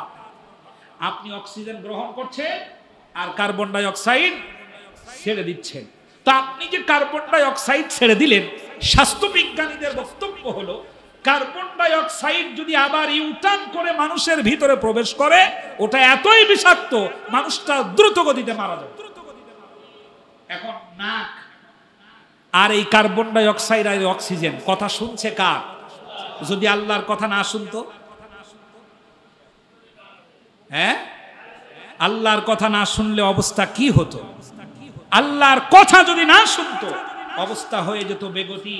আপনি অক্সিজেন গ্রহণ করছেন আর কার্বন ডাই অক্সাইড ছেড়ে দিচ্ছেন। তো আপনি যে কার্বন ডাই অক্সাইড ছেড়ে দিলেন, স্বাস্থ্য বিজ্ঞানীদের বক্তব্য হলো কার্বন ডাই অক্সাইড যদি আবার ইউটার্ন করে মানুষের ভিতরে প্রবেশ করে, ওটা এতই বিষাক্ত মানুষটা দ্রুত গতিতে মারা যাবে। এখন নাক আর এই কার্বন ডাই অক্সাইড আর অক্সিজেন কথা শুনছে কার? যদি আল্লাহর কথা না শুনতো, হ্যাঁ, আল্লাহর কথা না শুনলে অবস্থা কি হতো? আল্লাহর কথা যদি না শুনতো অবস্থা হয়ে যেত বেগতি।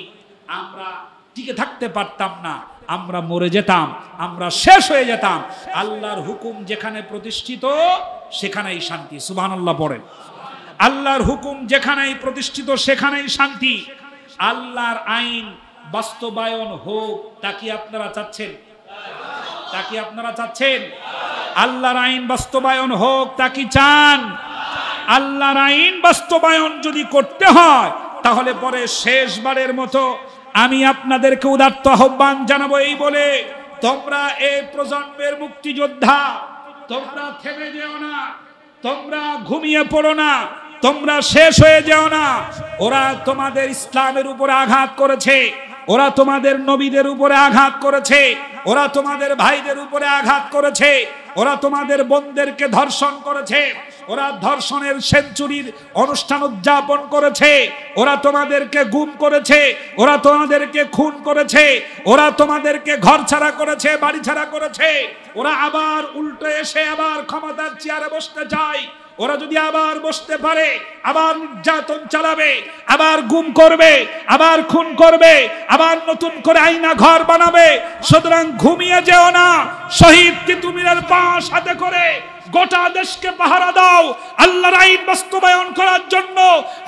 আমরা টিকে থাকতে পারতাম না, আমরা মরে যেতাম, আমরা শেষ হয়ে যেতাম। আল্লাহর হুকুম যেখানে প্রতিষ্ঠিত সেখানেই শান্তি। সুবহানাল্লাহ পড়েন। আল্লাহর হুকুম যেখানেই প্রতিষ্ঠিত সেখানেই শান্তি। আল্লাহর আইন বাস্তবায়ন হোক তা কি আপনারা চাচ্ছেন? তা কি আপনারা চাচ্ছেন? আল্লাহর আইন বাস্তবায়ন হোক তা কি চান? আল্লাহর আইন বাস্তবায়ন যদি করতে হয় তাহলে পরে শেষবারের মতো আমি আপনাদেরকে উদাত্ত আহ্বান জানাবো এই বলে, তোমরা এই প্রজন্মের মুক্তিযোদ্ধা, তোমরা থেমে যেও না, তোমরা ঘুমিয়ে পড়ো না, তোমরা শেষ হয়ে যেও না। ওরা তোমাদের ইসলামের উপরে আঘাত করেছে, ওরা তোমাদের নবীদের উপরে আঘাত করেছে, ওরা তোমাদের ভাইদের উপরে আঘাত করেছে, ওরা তোমাদের বোনদেরকে ধর্ষণ করেছে, ওরা ধর্ষণের সেঞ্চুরির অনুষ্ঠান উদযাপন করেছে, ওরা তোমাদেরকে গুম করেছে, ওরা তোমাদেরকে খুন করেছে, ওরা তোমাদেরকে ঘর ছাড়া করেছে, বাড়ি ছাড়া করেছে। ওরা আবার উল্টো এসে আবার ক্ষমতার চেয়ারে বসতে চায়। ওরা যদি আবার বসতে পারে আবার নির্যাতন চালাবে, আবার গুম করবে, আবার খুন করবে, আবার নতুন করে আয়না ঘর বানাবে। সুতরাং ঘুমিয়ে যেও না, শহীদ তিতুমিরের পাশ হাতে করে গোটা দেশকে পাহারা দাও। আল্লাহর আইন বাস্তবায়ন করার জন্য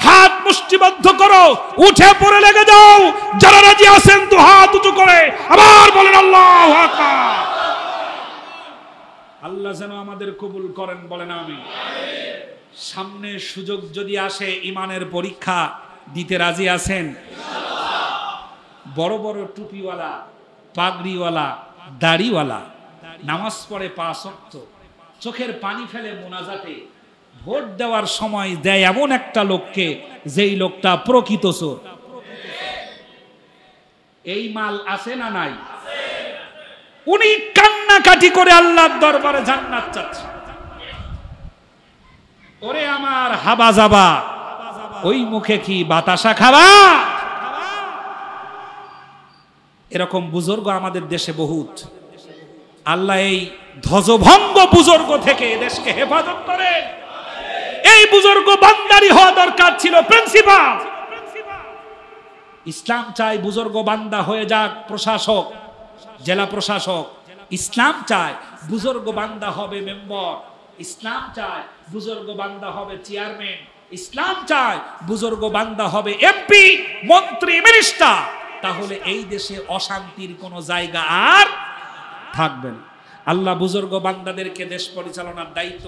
হাত মুষ্টিবদ্ধ করো, উঠে পড়ে লেগে যাও। যারা রাজি আছেন তো হাত উঁচু করে আবার বলেন আল্লাহু আকবার। আল্লাহ যেন আমাদের কবুল করেন, বলেন আমিন। সামনে সুযোগ যদি আসে ইমানের পরীক্ষা, দিতে রাজি আছেন? বড় বড় টুপিওয়ালা, পাগড়িওয়ালা, দাড়িওয়ালা, নামাজ পড়ে 5 ওয়াক্ত, চোখের পানি ফেলে মোনাজাতে, ভোট দেওয়ার সময় দেয় এমন একটা লোককে যেই লোকটা প্রকৃত চোর। এই মাল আছে না নাই? উনি কান্নাকাটি করে আল্লাহর দরবারে জান্নাত চাচ্ছে। ওরে আমার হাবা যাবা, ওই মুখে কি বাতাসা খাবা? এরকম বুজুর্গ আমাদের দেশে বহুত। আল্লাহ এই ধ্বজভঙ্গ বুজুর্গ থেকে দেশকে হেফাজত করে। এই বুজুর্গ বান্দারি হওয়া দরকার ছিল প্রিন্সিপাল। ইসলাম চায় বুজুর্গ বান্দা হয়ে যাক প্রশাসক, জেলা প্রশাসক। ইসলাম চায় বুজুর্গ বান্দা হবে মেম্বার। ইসলাম চায় বুজুর্গ বান্দা হবে চেয়ারম্যান। ইসলাম চায় বুজুর্গ বান্দা হবে এমপি, মন্ত্রী, মিনিস্টার। তাহলে এই দেশে অশান্তির কোনো জায়গা আর থাকবে না। আল্লাহ বুজুর্গ বান্দাদেরকে দেশ পরিচালনার দায়িত্ব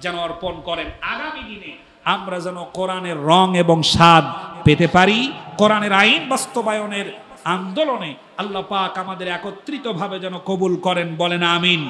যেন অর্পণ করেন। আগামী দিনে আমরা যেন কোরআনের রং এবং স্বাদ পেতে পারি। কোরআনের আইন বাস্তবায়নের আন্দোলনে আল্লাহ পাক আমাদের একত্রিতভাবে যেন কবুল করেন, বলেন আমিন।